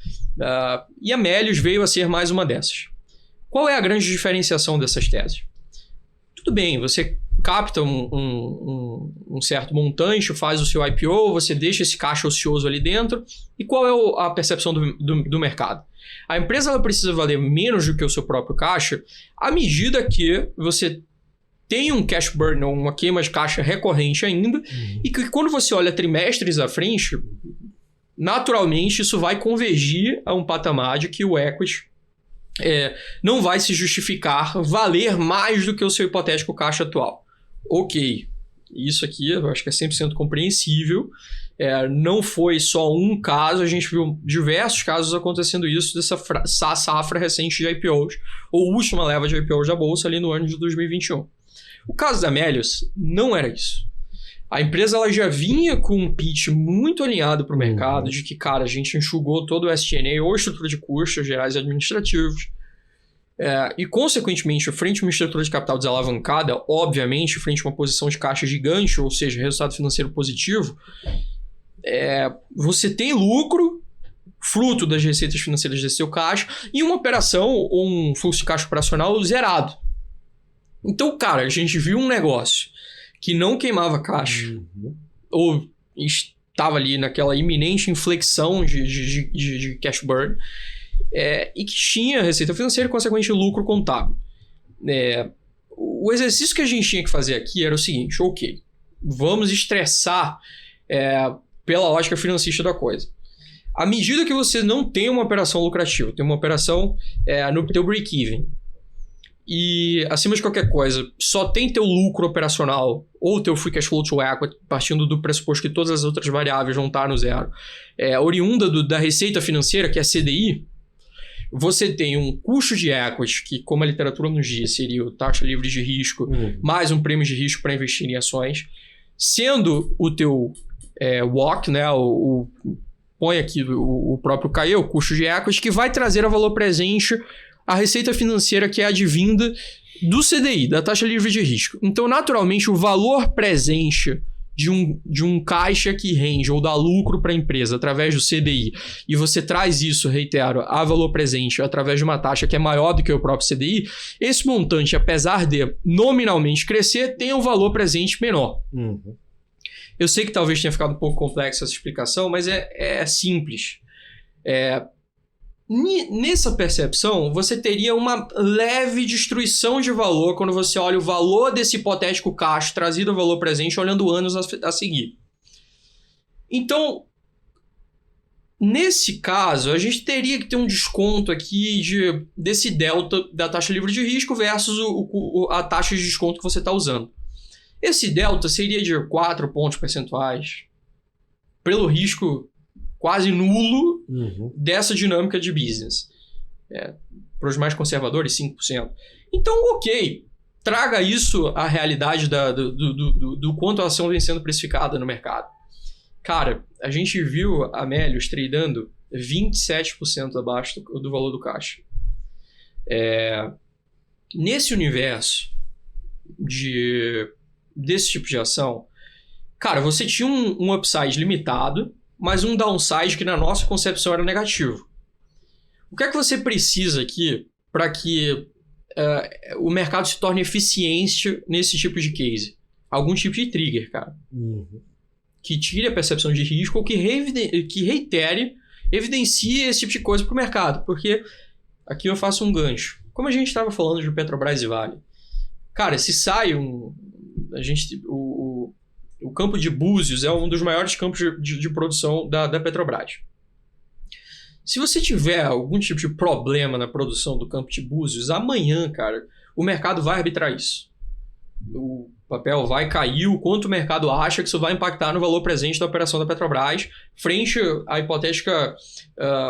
E a Melius veio a ser mais uma dessas. Qual é a grande diferenciação dessas teses? Tudo bem, você capta um certo montante, faz o seu IPO, você deixa esse caixa ocioso ali dentro. E qual é a percepção do mercado? A empresa ela precisa valer menos do que o seu próprio caixa à medida que você tem um cash burn, ou uma queima de caixa recorrente ainda, e que quando você olha trimestres à frente, naturalmente isso vai convergir a um patamar de que o equity não vai se justificar valer mais do que o seu hipotético caixa atual. Ok, isso aqui eu acho que é 100% compreensível. Não foi só um caso, a gente viu diversos casos acontecendo isso dessa safra recente de IPOs, ou última leva de IPOs da Bolsa ali no ano de 2021. O caso da Melius não era isso. A empresa ela já vinha com um pitch muito alinhado para o mercado, de que, cara, a gente enxugou todo o SG&A ou estrutura de custos gerais e administrativos, e, consequentemente, frente a uma estrutura de capital desalavancada, obviamente, frente a uma posição de caixa gigante, ou seja, resultado financeiro positivo, você tem lucro, fruto das receitas financeiras desse seu caixa, e uma operação ou um fluxo de caixa operacional zerado. Então, cara, a gente viu um negócio que não queimava caixa, ou estava ali naquela iminente inflexão de cash burn, e que tinha receita financeira e, consequentemente, lucro contábil. O exercício que a gente tinha que fazer aqui era o seguinte: ok, vamos estressar pela lógica financista da coisa. À medida que você não tem uma operação lucrativa, tem uma operação no teu break-even, e, acima de qualquer coisa, só tem teu lucro operacional ou teu free cash flow to equity, partindo do pressuposto que todas as outras variáveis vão estar no zero, oriunda da receita financeira, que é CDI, você tem um custo de equity, que, como a literatura nos diz, seria o taxa livre de risco, mais um prêmio de risco para investir em ações, sendo o teu WACC, né, põe aqui o próprio CAE, o custo de equity, que vai trazer a valor presente a receita financeira que é advinda do CDI, da taxa livre de risco. Então, naturalmente, o valor presente de um caixa que rende ou dá lucro para a empresa através do CDI, e você traz isso, reitero, a valor presente através de uma taxa que é maior do que o próprio CDI, esse montante, apesar de nominalmente crescer, tem um valor presente menor. Eu sei que talvez tenha ficado um pouco complexa essa explicação, mas é simples. Nessa percepção, você teria uma leve destruição de valor quando você olha o valor desse hipotético caixa trazido ao valor presente, olhando anos a seguir. Então, nesse caso, a gente teria que ter um desconto aqui desse delta da taxa livre de risco versus a taxa de desconto que você está usando. Esse delta seria de 4 pontos percentuais pelo risco quase nulo dessa dinâmica de business. Para os mais conservadores, 5%. Então, ok, traga isso à realidade do quanto a ação vem sendo precificada no mercado. Cara, a gente viu a Melius tradando 27% abaixo do valor do caixa. Nesse universo desse tipo de ação, cara, você tinha um upside limitado, mas um downside que na nossa concepção era negativo. O que é que você precisa aqui para que o mercado se torne eficiente nesse tipo de case? Algum tipo de trigger, cara. Que tire a percepção de risco ou que reitere, evidencie esse tipo de coisa para o mercado. Porque aqui eu faço um gancho. Como a gente estava falando de Petrobras e Vale. Cara, se sai o campo de Búzios é um dos maiores campos de produção da Petrobras. Se você tiver algum tipo de problema na produção do campo de Búzios, amanhã, cara, o mercado vai arbitrar isso. O papel vai cair o quanto o mercado acha que isso vai impactar no valor presente da operação da Petrobras frente à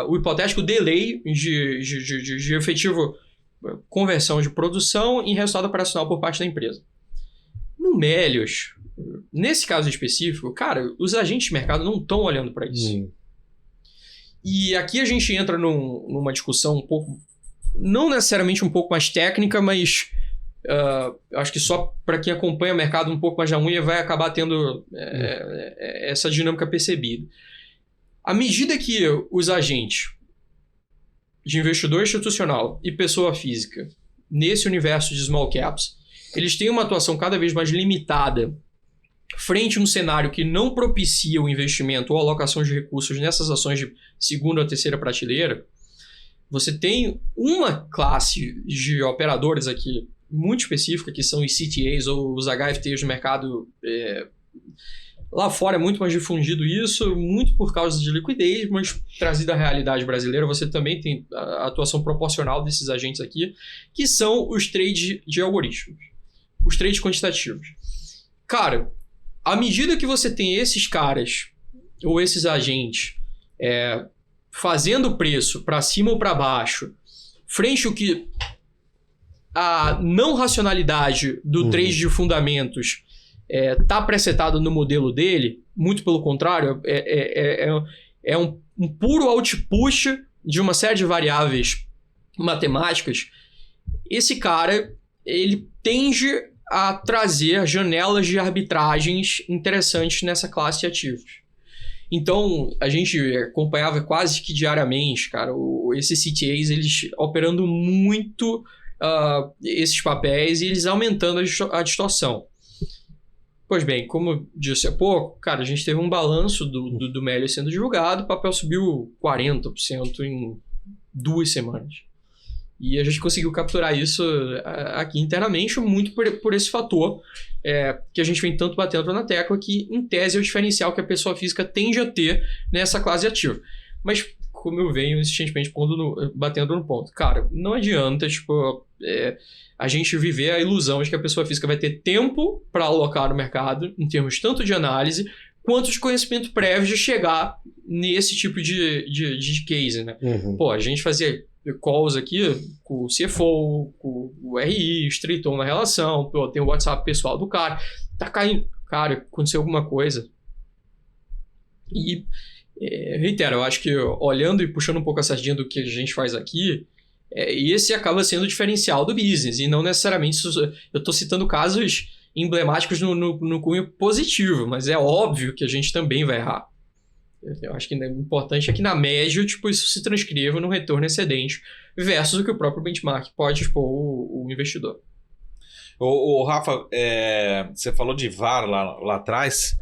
o hipotético delay de efetivo conversão de produção em resultado operacional por parte da empresa. No Melios, nesse caso específico, cara, os agentes de mercado não estão olhando para isso. E aqui a gente entra numa discussão um pouco, não necessariamente um pouco mais técnica, mas acho que só para quem acompanha o mercado um pouco mais da unha vai acabar tendo essa dinâmica percebida. À medida que os agentes de investidor institucional e pessoa física nesse universo de small caps, eles têm uma atuação cada vez mais limitada frente a um cenário que não propicia o investimento ou a alocação de recursos nessas ações de segunda ou terceira prateleira. Você tem uma classe de operadores aqui muito específica, que são os CTAs ou os HFTs do mercado. Lá fora é muito mais difundido isso, muito por causa de liquidez, mas trazido à realidade brasileira, você também tem a atuação proporcional desses agentes aqui, que são os trades de algoritmos, os trades quantitativos. Cara, à medida que você tem esses caras, ou esses agentes, fazendo preço para cima ou para baixo, frente ao que a não racionalidade do trade de fundamentos está presetado no modelo dele, muito pelo contrário, é um puro output de uma série de variáveis matemáticas. Esse cara, ele tende a trazer janelas de arbitragens interessantes nessa classe de ativos. Então, a gente acompanhava quase que diariamente, cara, esses CTAs, eles operando muito esses papéis e eles aumentando a distorção. Pois bem, como eu disse há pouco, cara, a gente teve um balanço do Melios sendo divulgado, o papel subiu 40% em 2 semanas. E a gente conseguiu capturar isso aqui internamente, muito por esse fator que a gente vem tanto batendo na tecla, que em tese é o diferencial que a pessoa física tende a ter nessa classe ativa. Mas, como eu venho insistentemente batendo no ponto, cara, não adianta a gente viver a ilusão de que a pessoa física vai ter tempo para alocar no mercado, em termos tanto de análise, quanto de conhecimento prévio de chegar nesse tipo de case, né? Pô, a gente fazia calls aqui com o CFO, com o RI, estreitou na relação, tem o WhatsApp pessoal do cara, tá caindo, cara, aconteceu alguma coisa. E, reitero, eu acho que olhando e puxando um pouco a sardinha do que a gente faz aqui, esse acaba sendo o diferencial do business, e não necessariamente, eu estou citando casos emblemáticos no cunho positivo, mas é óbvio que a gente também vai errar. Eu acho que o importante é que na média isso se transcreva num retorno excedente versus o que o próprio benchmark pode expor o investidor. O Rafa, você falou de VAR lá atrás.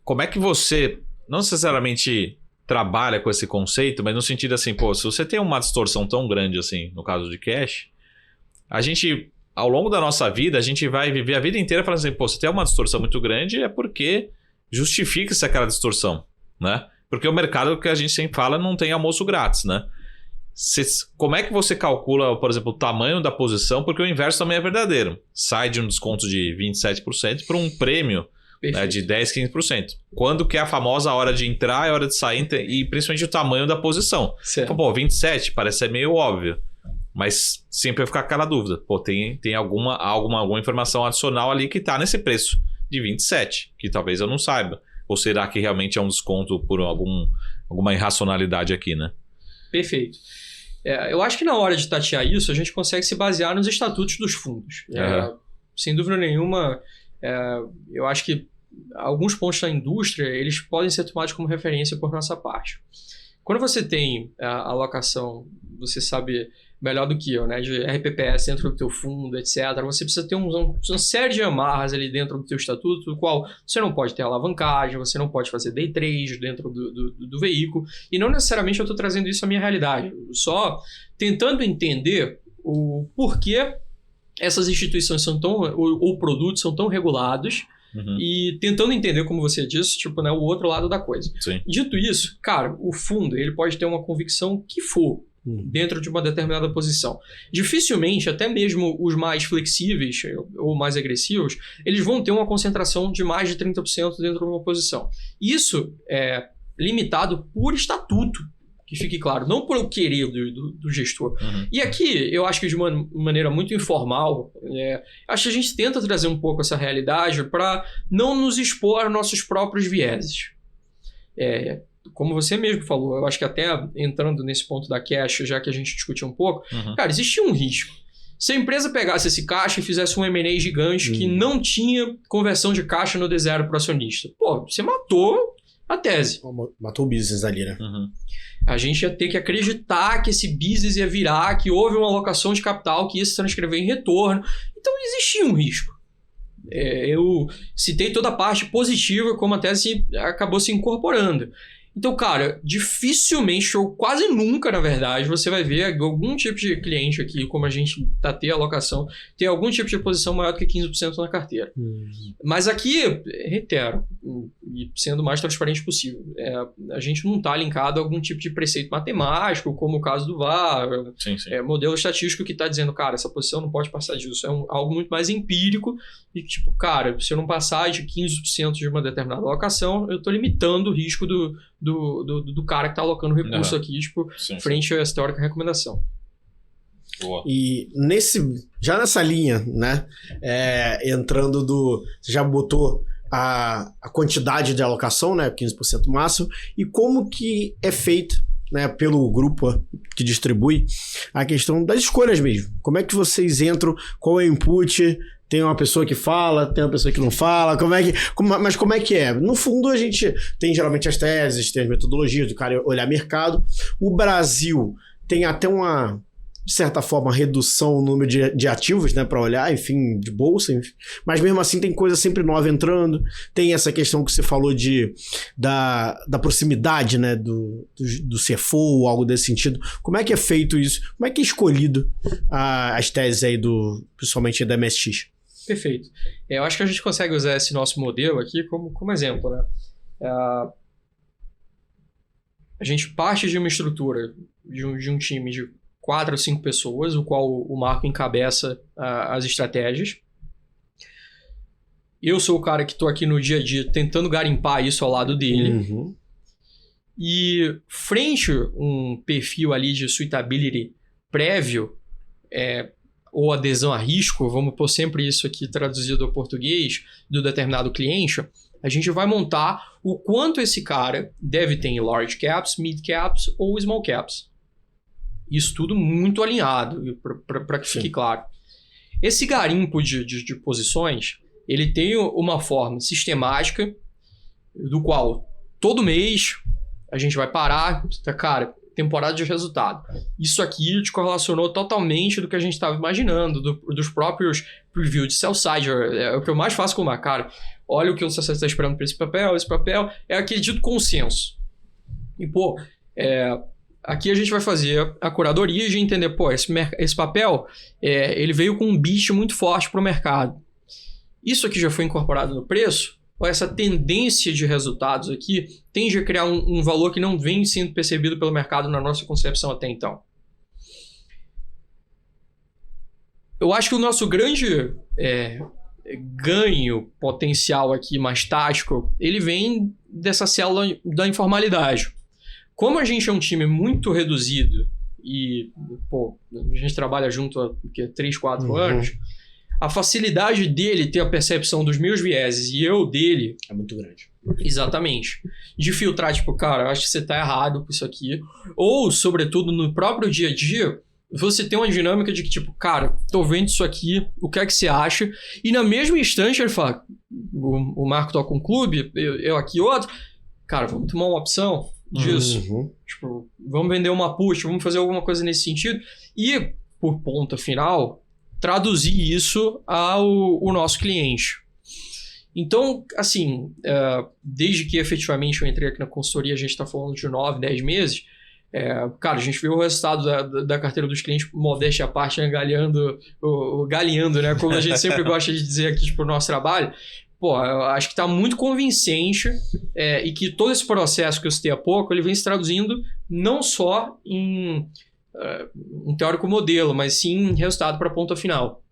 Como é que você, não necessariamente trabalha com esse conceito, mas no sentido assim, se você tem uma distorção tão grande assim, no caso de cash, a gente, ao longo da nossa vida, a gente vai viver a vida inteira falando assim, se tem uma distorção muito grande é porque justifica-se aquela distorção, né? Porque o mercado, que a gente sempre fala, não tem almoço grátis, né? Como é que você calcula, por exemplo, o tamanho da posição? Porque o inverso também é verdadeiro. Sai de um desconto de 27% para um prêmio, né, de 10%, 15%. Quando que é a famosa hora de entrar e a hora de sair, e principalmente o tamanho da posição. Então, 27 parece ser meio óbvio, mas sempre vai ficar aquela dúvida. Tem alguma informação adicional ali que está nesse preço de 27, que talvez eu não saiba. Ou será que realmente é um desconto por alguma irracionalidade aqui, né? Perfeito. Eu acho que na hora de tatear isso, a gente consegue se basear nos estatutos dos fundos. Sem dúvida nenhuma, eu acho que alguns pontos da indústria, eles podem ser tomados como referência por nossa parte. Quando você tem a alocação, você sabe melhor do que eu, né, de RPPS dentro do teu fundo, etc., você precisa ter uma série de amarras ali dentro do teu estatuto, do qual você não pode ter alavancagem, você não pode fazer day trade dentro do veículo, e não necessariamente eu estou trazendo isso à minha realidade, só tentando entender o porquê essas instituições são tão, ou produtos são tão regulados, e tentando entender, como você disse, tipo, né, o outro lado da coisa. Sim. Dito isso, cara, o fundo ele pode ter uma convicção que for dentro de uma determinada posição. Dificilmente, até mesmo os mais flexíveis ou mais agressivos, eles vão ter uma concentração de mais de 30% dentro de uma posição. Isso é limitado por estatuto, que fique claro, não por o querer do gestor. E aqui, eu acho que de uma maneira muito informal, acho que a gente tenta trazer um pouco essa realidade para não nos expor a nossos próprios vieses. Como você mesmo falou, eu acho que até entrando nesse ponto da cash, já que a gente discutiu um pouco, cara, existia um risco. Se a empresa pegasse esse caixa e fizesse um M&A gigante que não tinha conversão de caixa no D0 para o acionista, pô, você matou a tese. Matou o business ali, né? A gente ia ter que acreditar que esse business ia virar, que houve uma alocação de capital que ia se transcrever em retorno. Então existia um risco. Eu citei toda a parte positiva como a tese acabou se incorporando. Então, cara, dificilmente, ou quase nunca, na verdade, você vai ver algum tipo de cliente aqui, como a gente tá tendo alocação, ter algum tipo de posição maior do que 15% na carteira. Mas aqui, reitero, e sendo o mais transparente possível, a gente não está linkado a algum tipo de preceito matemático, como o caso do VAR, modelo estatístico que está dizendo, cara, essa posição não pode passar disso. É algo muito mais empírico e tipo, cara, se eu não passar de 15% de uma determinada alocação, eu estou limitando o risco do cara que está alocando recurso aqui, tipo, frente a essa teórica recomendação. Boa. E já nessa linha, né, entrando você já botou a quantidade de alocação, né, 15% máximo, e como que é feito, né, pelo grupo que distribui a questão das escolhas mesmo. Como é que vocês entram, qual é o input? Tem uma pessoa que fala, tem uma pessoa que não fala, mas como é que é? No fundo, a gente tem geralmente as teses, tem as metodologias do cara olhar mercado. O Brasil tem até uma, de certa forma, redução no número de ativos, né, para olhar, enfim, de bolsa, enfim. Mas mesmo assim tem coisa sempre nova entrando. Tem essa questão que você falou da proximidade, né, do CFO ou algo desse sentido. Como é que é feito isso? Como é que é escolhido as teses aí principalmente da MSX? Perfeito. Eu acho que a gente consegue usar esse nosso modelo aqui como exemplo, né? A gente parte de uma estrutura de um time de 4 ou 5 pessoas, o qual o Marco encabeça as estratégias. Eu sou o cara que estou aqui no dia a dia tentando garimpar isso ao lado dele. E frente a um perfil ali de suitability prévio, ou adesão a risco, vamos pôr sempre isso aqui traduzido ao português, do determinado cliente, a gente vai montar o quanto esse cara deve ter em large caps, mid caps ou small caps. Isso tudo muito alinhado, para que fique claro. Esse garimpo de posições, ele tem uma forma sistemática, do qual todo mês a gente vai parar, cara, temporada de resultado. Isso aqui te correlacionou totalmente do que a gente estava imaginando, dos próprios previews de sell-side. É o que eu mais faço com uma cara. Olha o que o sell-side está esperando para esse papel é aquele dito consenso. E, pô, aqui a gente vai fazer a curadoria de entender, pô, esse papel, ele veio com um beat muito forte para o mercado. Isso aqui já foi incorporado no preço? Ou essa tendência de resultados aqui tende a criar um valor que não vem sendo percebido pelo mercado na nossa concepção até então? Eu acho que o nosso grande ganho potencial aqui, mais tático, ele vem dessa célula da informalidade. Como a gente é um time muito reduzido e a gente trabalha junto há 3, 4 anos, a facilidade dele ter a percepção dos meus vieses e eu dele é muito grande. Exatamente. De filtrar, tipo, cara, acho que você tá errado com isso aqui. Ou, sobretudo, no próprio dia a dia, você tem uma dinâmica de que, tipo, cara, tô vendo isso aqui, o que é que você acha? E na mesma instante ele fala, o Marco toca um clube, eu aqui outro, cara, vamos tomar uma opção? disso. Tipo, vamos vender uma put, vamos fazer alguma coisa nesse sentido. E, por ponta final, traduzir isso ao nosso cliente. Então, assim, desde que efetivamente eu entrei aqui na consultoria, a gente está falando de 9, 10 meses, cara, a gente viu o resultado da carteira dos clientes, modéstia à parte, né, galinhando, né, como a gente sempre gosta de dizer aqui pro nosso trabalho. Pô, eu acho que está muito convincente e que todo esse processo que eu citei há pouco, ele vem se traduzindo não só em um teórico modelo, mas sim em resultado para a ponta final.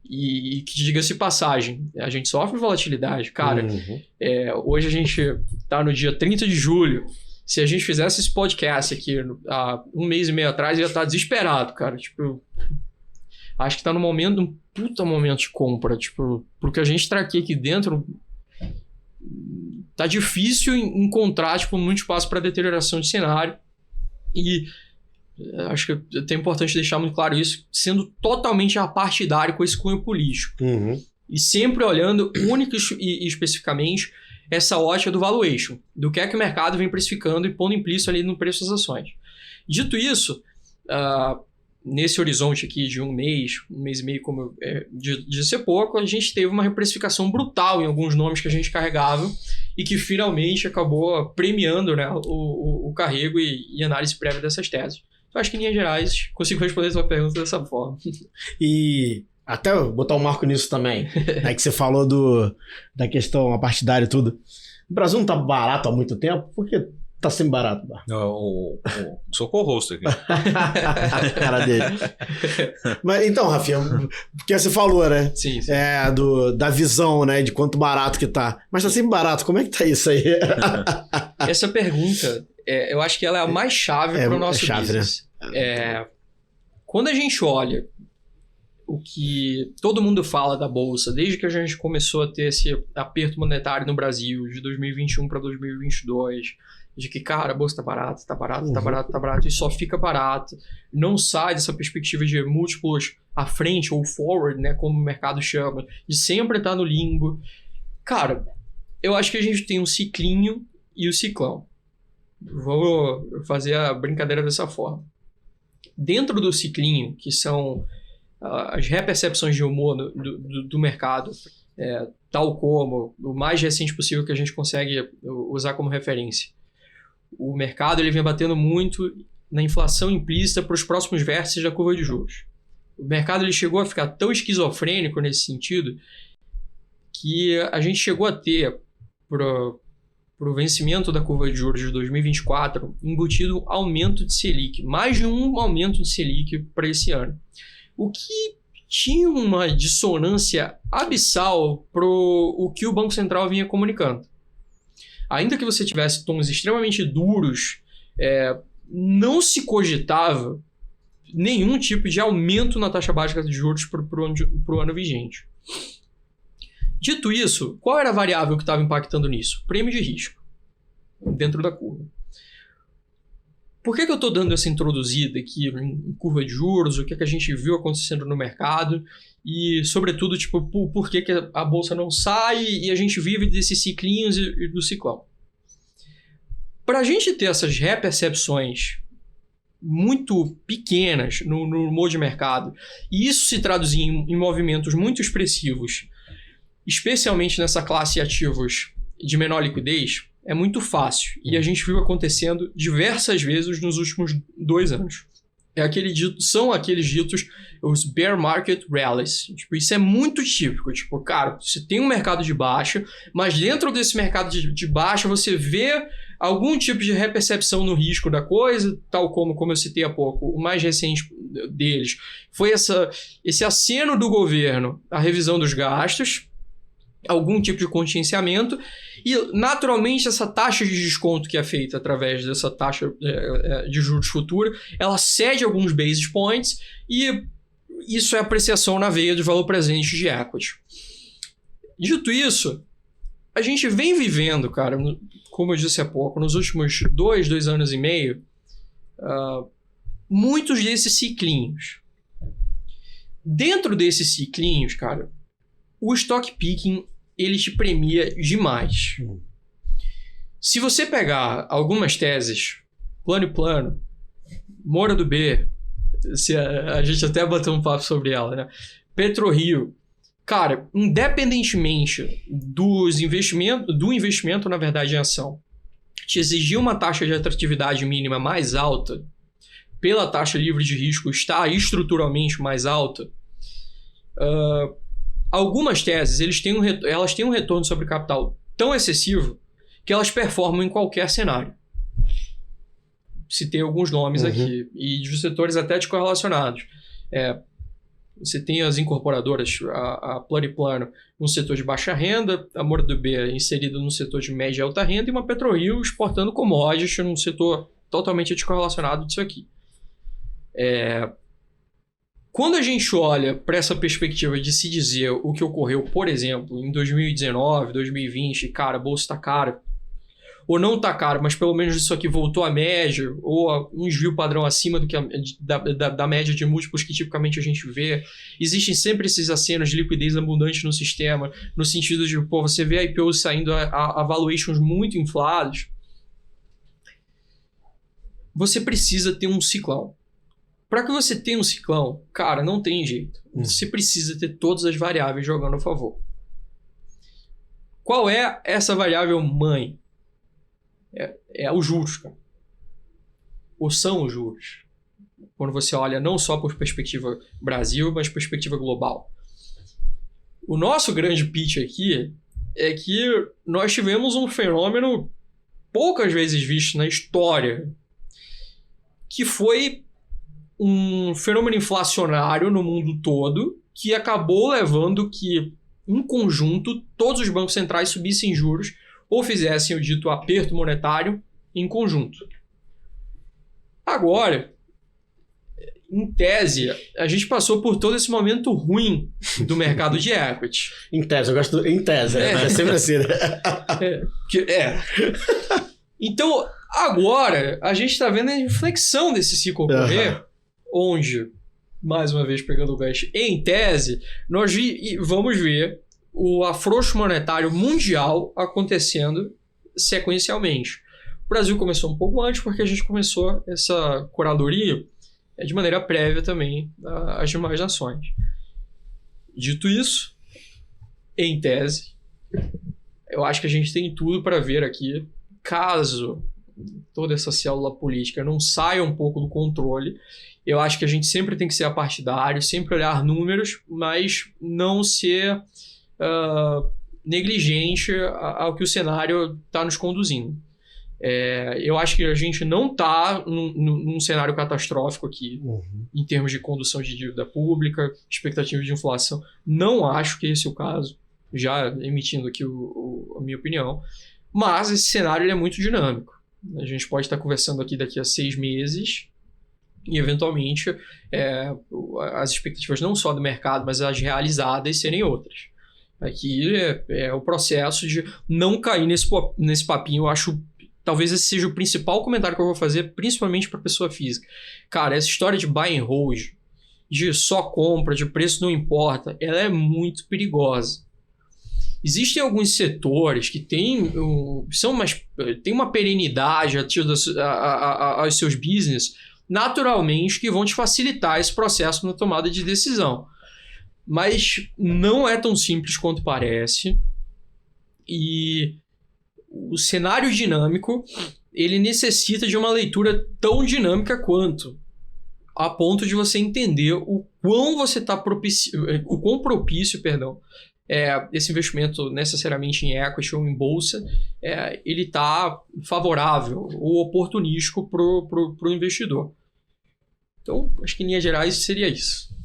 E que diga-se passagem, a gente sofre volatilidade. Cara, hoje a gente está no dia 30 de julho. Se a gente fizesse esse podcast aqui há um mês e meio atrás, eu ia estar desesperado, cara. Tipo, acho que está um puta momento de compra. Tipo, porque a gente traqueia aqui dentro, tá difícil encontrar tipo, muito espaço para deterioração de cenário. E acho que é importante deixar muito claro isso, sendo totalmente apartidário com esse cunho político. E sempre olhando única e especificamente essa ótica do valuation, do que é que o mercado vem precificando e pondo implícito ali no preço das ações. Dito isso, nesse horizonte aqui de um mês e meio, como de ser pouco, a gente teve uma reprecificação brutal em alguns nomes que a gente carregava e que finalmente acabou premiando, né, o carrego e análise prévia dessas teses. Então, acho que em linhas gerais consigo responder a sua pergunta dessa forma. E até botar um marco nisso também, aí que você falou da questão apartidária e tudo. O Brasil não tá barato há muito tempo, por que tá sempre barato? Sou co-host aqui. A cara dele. Mas então, Rafinha, porque você falou, né? Sim. Da visão, né? De quanto barato que tá. Mas tá sempre barato, como é que tá isso aí? Essa pergunta, eu acho que ela é a mais chave para o nosso business. Né? Quando a gente olha o que todo mundo fala da Bolsa, desde que a gente começou a ter esse aperto monetário no Brasil, de 2021 para 2022, de que, cara, a Bolsa tá barato, e só fica barato, não sai dessa perspectiva de múltiplos à frente, ou forward, né, como o mercado chama, de sempre estar no limbo. Cara, eu acho que a gente tem um ciclinho e o ciclão. Vou fazer a brincadeira dessa forma. Dentro do ciclinho, que são as repercepções de humor do mercado, tal como o mais recente possível que a gente consegue usar como referência. O mercado ele vem batendo muito na inflação implícita para os próximos vértices da curva de juros. O mercado ele chegou a ficar tão esquizofrênico nesse sentido que a gente chegou a ter, para o vencimento da curva de juros de 2024, embutido aumento de Selic, mais de um aumento de Selic para esse ano. O que tinha uma dissonância abissal para o que o Banco Central vinha comunicando. Ainda que você tivesse tons extremamente duros, não se cogitava nenhum tipo de aumento na taxa básica de juros para o ano vigente. Dito isso, qual era a variável que estava impactando nisso? Prêmio de risco, dentro da curva. Por que eu estou dando essa introduzida aqui em curva de juros, o que a gente viu acontecendo no mercado e, sobretudo, tipo, por que a bolsa não sai e a gente vive desses ciclinhos e do ciclão? Para a gente ter essas repercepções muito pequenas no humor de mercado e isso se traduzir em movimentos muito expressivos, especialmente nessa classe de ativos de menor liquidez, é muito fácil. E a gente viu acontecendo diversas vezes nos últimos 2 anos. São aqueles ditos, os bear market rallies. Tipo, isso é muito típico. Tipo, cara, você tem um mercado de baixa, mas dentro desse mercado de baixa você vê algum tipo de repercepção no risco da coisa, tal como eu citei há pouco. O mais recente deles foi esse aceno do governo à revisão dos gastos, algum tipo de contingenciamento e, naturalmente, essa taxa de desconto que é feita através dessa taxa de juros futura, ela cede alguns basis points e isso é apreciação na veia de valor presente de equity. Dito isso, a gente vem vivendo, cara, como eu disse há pouco, nos últimos 2 anos e meio, muitos desses ciclinhos. Dentro desses ciclinhos, cara, o stock picking ele te premia demais. Se você pegar algumas teses, Plano e Plano, Moura do B, a gente até bateu um papo sobre ela, né? PetroRio, cara, independentemente do investimento, na verdade, em ação, te exigir uma taxa de atratividade mínima mais alta, pela taxa livre de risco estar estruturalmente mais alta, algumas teses elas têm um retorno sobre capital tão excessivo que elas performam em qualquer cenário. Citei alguns nomes aqui, e de setores até correlacionados. Você tem as incorporadoras, a Plano e Plano, no setor de baixa renda, a Moura do B inserida no setor de média e alta renda, e uma PetroRio exportando commodities num setor totalmente descorrelacionado disso aqui. Quando a gente olha para essa perspectiva de se dizer o que ocorreu, por exemplo, em 2019, 2020, cara, a bolsa está cara, ou não está caro, mas pelo menos isso aqui voltou à média, ou a um desvio padrão acima do que da média de múltiplos que tipicamente a gente vê. Existem sempre esses acenos de liquidez abundante no sistema, no sentido de, você vê IPOs saindo a valuations muito inflados. Você precisa ter um ciclão. Para que você tenha um ciclão, cara, não tem jeito. Você precisa ter todas as variáveis jogando a favor. Qual é essa variável mãe? É os juros, cara. Ou são os juros. Quando você olha não só por perspectiva Brasil, mas perspectiva global. O nosso grande pitch aqui é que nós tivemos um fenômeno poucas vezes visto na história, que foi um fenômeno inflacionário no mundo todo, que acabou levando que, em conjunto, todos os bancos centrais subissem juros ou fizessem o dito aperto monetário em conjunto. Agora, em tese, a gente passou por todo esse momento ruim do mercado de equity. Em tese, eu gosto em tese, é sempre assim. Então, agora, a gente está vendo a inflexão desse ciclo ocorrer, onde, mais uma vez pegando o gancho, em tese, nós vamos ver o afrouxo monetário mundial acontecendo sequencialmente. O Brasil começou um pouco antes, porque a gente começou essa curadoria de maneira prévia também às demais nações. Dito isso, em tese, eu acho que a gente tem tudo para ver aqui, caso toda essa célula política não saia um pouco do controle. Eu acho que a gente sempre tem que ser apartidário, sempre olhar números, mas não ser negligente ao que o cenário está nos conduzindo. Eu acho que a gente não está num cenário catastrófico aqui, em termos de condução de dívida pública, expectativa de inflação. Não acho que esse é o caso, já emitindo aqui a minha opinião. Mas esse cenário ele é muito dinâmico. A gente pode estar conversando aqui daqui a 6 meses e, eventualmente, as expectativas não só do mercado, mas as realizadas serem outras. Aqui é o processo de não cair nesse papinho. Eu acho, talvez esse seja o principal comentário que eu vou fazer, principalmente para pessoa física. Cara, essa história de buy and hold, de só compra, de preço não importa, ela é muito perigosa. Existem alguns setores que têm uma perenidade aos seus business, naturalmente, que vão te facilitar esse processo na tomada de decisão. Mas não é tão simples quanto parece. E o cenário dinâmico, ele necessita de uma leitura tão dinâmica quanto, a ponto de você entender o quão propício, esse investimento necessariamente em equity ou em bolsa, ele está favorável ou oportunístico para o investidor. Então, acho que em linhas gerais seria isso.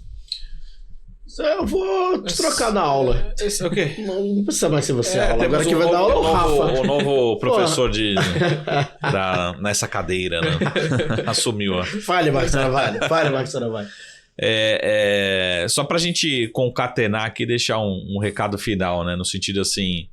Eu vou te trocar na aula. Okay. Não precisa mais ser você a aula. Agora quem vai dar aula é o Rafa. O novo professor nessa cadeira, né? Assumiu. Fale, Marcos Saravalho. Só pra gente concatenar aqui e deixar um recado final, né? No sentido assim,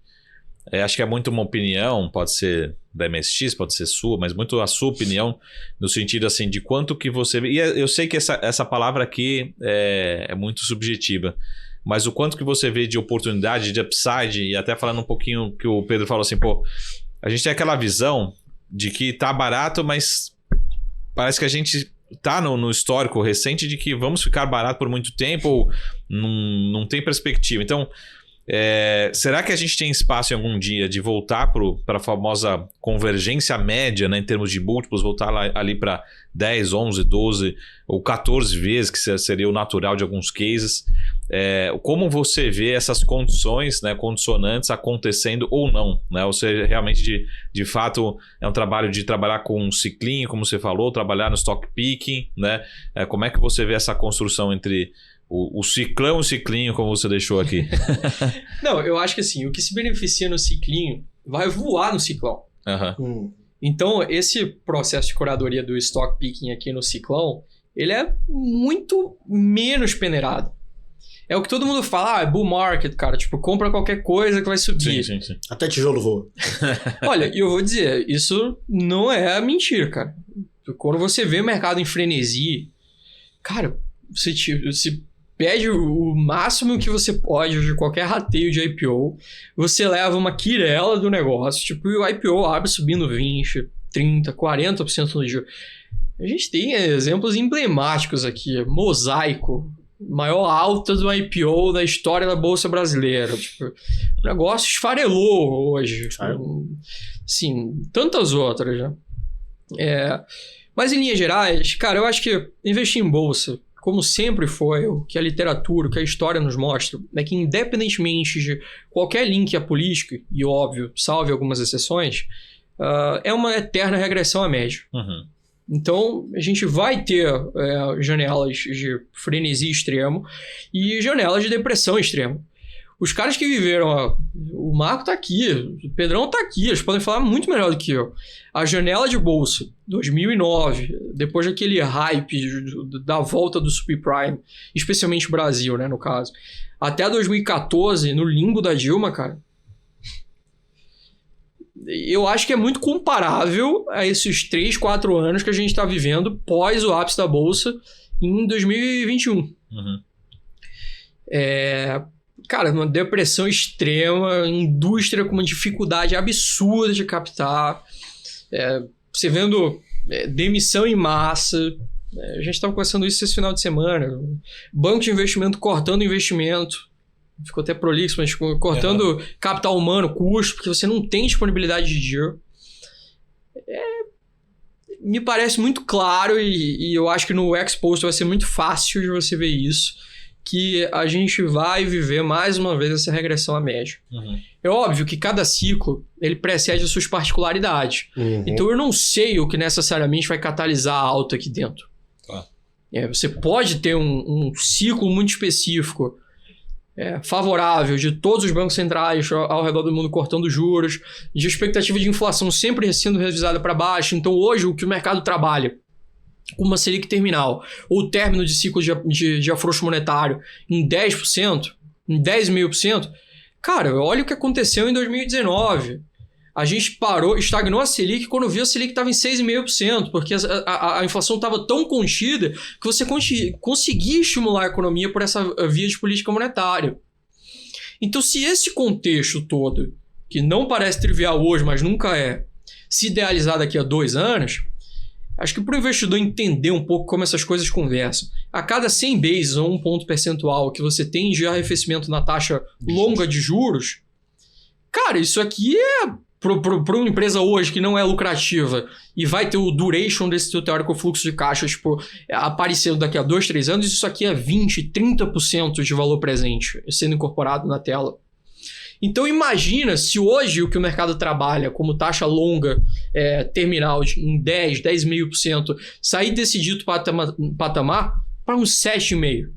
acho que é muito uma opinião, pode ser da MSX, pode ser sua, mas muito a sua opinião, no sentido assim, de quanto que você... E eu sei que essa palavra aqui é muito subjetiva, mas o quanto que você vê de oportunidade, de upside, e até falando um pouquinho que o Pedro falou assim, a gente tem aquela visão de que tá barato, mas parece que a gente tá no histórico recente de que vamos ficar barato por muito tempo ou não tem perspectiva. Então, será que a gente tem espaço em algum dia de voltar para a famosa convergência média, né, em termos de múltiplos, voltar ali para 10, 11, 12 ou 14 vezes, que seria o natural de alguns cases? Como você vê essas condições, né, condicionantes acontecendo ou não? Né? Ou seja, realmente, de fato, é um trabalho de trabalhar com um ciclinho, como você falou, trabalhar no stock picking, né? Como é que você vê essa construção entre o ciclão e o ciclinho, como você deixou aqui? Não, eu acho que assim, o que se beneficia no ciclinho vai voar no ciclão. Então, esse processo de curadoria do stock picking aqui no ciclão, ele é muito menos peneirado. É o que todo mundo fala, é bull market, cara. Tipo, compra qualquer coisa que vai subir. Sim. Até tijolo voa. Olha, eu vou dizer, isso não é mentira, cara. Quando você vê o mercado em frenesi, cara, você pede o máximo que você pode de qualquer rateio de IPO, você leva uma quirela do negócio, tipo, e o IPO abre subindo 20%, 30%, 40% no dia. A gente tem exemplos emblemáticos aqui. Mosaico, maior alta do IPO da história da Bolsa Brasileira. Tipo, o negócio esfarelou hoje. Sim, tantas outras, né? Mas em linhas gerais, cara, eu acho que investir em bolsa, como sempre foi, o que a literatura, o que a história nos mostra, é que independentemente de qualquer link à política, e óbvio, salve algumas exceções, é uma eterna regressão à média. Então, a gente vai ter janelas de frenesi extremo e janelas de depressão extrema. Os caras que viveram... o Marco tá aqui, o Pedrão tá aqui, eles podem falar muito melhor do que eu. A janela de bolsa, 2009, depois daquele hype da volta do subprime, especialmente o Brasil, né, no caso, até 2014, no limbo da Dilma, cara, eu acho que é muito comparável a esses 3, 4 anos que a gente está vivendo pós o ápice da Bolsa em 2021. Cara, uma depressão extrema, indústria com uma dificuldade absurda de captar, você vendo demissão em massa. A gente estava conversando isso esse final de semana. Banco de investimento cortando investimento. Ficou até prolixo, mas cortando capital humano, custo, porque você não tem disponibilidade de dinheiro. Me parece muito claro e eu acho que no Expost vai ser muito fácil de você ver isso, que a gente vai viver mais uma vez essa regressão à média. É óbvio que cada ciclo ele precede as suas particularidades. Então eu não sei o que necessariamente vai catalisar a alta aqui dentro. Você pode ter um ciclo muito específico favorável de todos os bancos centrais ao redor do mundo cortando juros, de expectativa de inflação sempre sendo revisada para baixo. Então hoje o que o mercado trabalha com uma Selic terminal ou término de ciclo de afrouxo monetário em 10%, em 10,5%, cara, olha o que aconteceu em 2019. A gente estagnou a Selic quando viu a Selic estava em 6,5%, porque a inflação estava tão contida que você conseguia estimular a economia por essa via de política monetária. Então, se esse contexto todo, que não parece trivial hoje, mas nunca se idealizar daqui a 2 anos, acho que para o investidor entender um pouco como essas coisas conversam, a cada 100 bases ou 1 ponto percentual que você tem de arrefecimento na taxa longa de juros, cara, isso aqui para uma empresa hoje que não é lucrativa e vai ter o duration desse teu teórico fluxo de caixa aparecendo daqui a 2, 3 anos, isso aqui é 20%, 30% de valor presente sendo incorporado na tela. Então imagina se hoje o que o mercado trabalha como taxa longa terminal em 10,5%, sair desse dito patamar para uns 7,5%.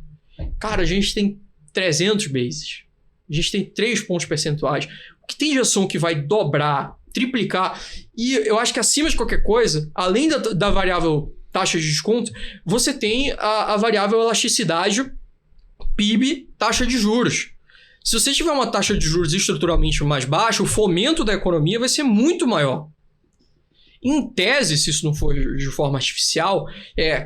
Cara, a gente tem 300 bases. A gente tem 3 pontos percentuais. O que tem de ação que vai dobrar, triplicar, e eu acho que acima de qualquer coisa, além da variável taxa de desconto, você tem a variável elasticidade, PIB, taxa de juros. Se você tiver uma taxa de juros estruturalmente mais baixa, o fomento da economia vai ser muito maior. Em tese, se isso não for de forma artificial,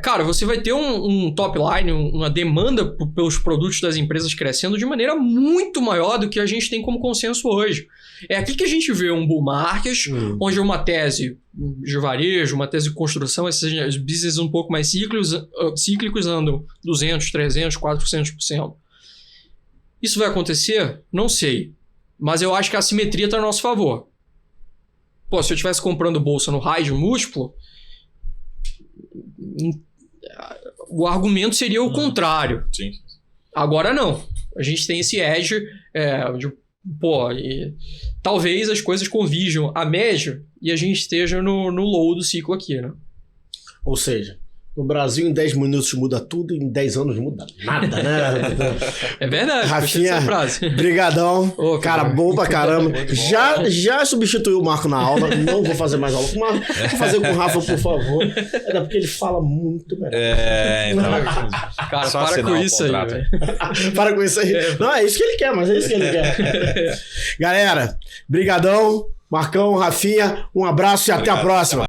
cara, você vai ter um top line, uma demanda pelos produtos das empresas crescendo de maneira muito maior do que a gente tem como consenso hoje. É aqui que a gente vê um bull market, onde uma tese de varejo, uma tese de construção, esses business um pouco mais cíclicos andam 200, 300, 400%. Isso vai acontecer? Não sei. Mas eu acho que a assimetria está a nosso favor. Pô, se eu estivesse comprando bolsa no high de múltiplo, o argumento seria o contrário. Sim. Agora não. A gente tem esse edge talvez as coisas convijam a média e a gente esteja no low do ciclo aqui, né? Ou seja, no Brasil, em 10 minutos muda tudo, em 10 anos muda nada, né? É verdade. Rafinha, brigadão. Cara, bom pra caramba. Já substituiu o Marco na aula. Não vou fazer mais aula com o Marco. Vou fazer com o Rafa, por favor. É porque ele fala muito melhor. Cara, para com isso aí, velho. Para com isso aí. Não, é isso que ele quer, mas é isso que ele quer. Galera, brigadão. Marcão, Rafinha, um abraço e até a próxima.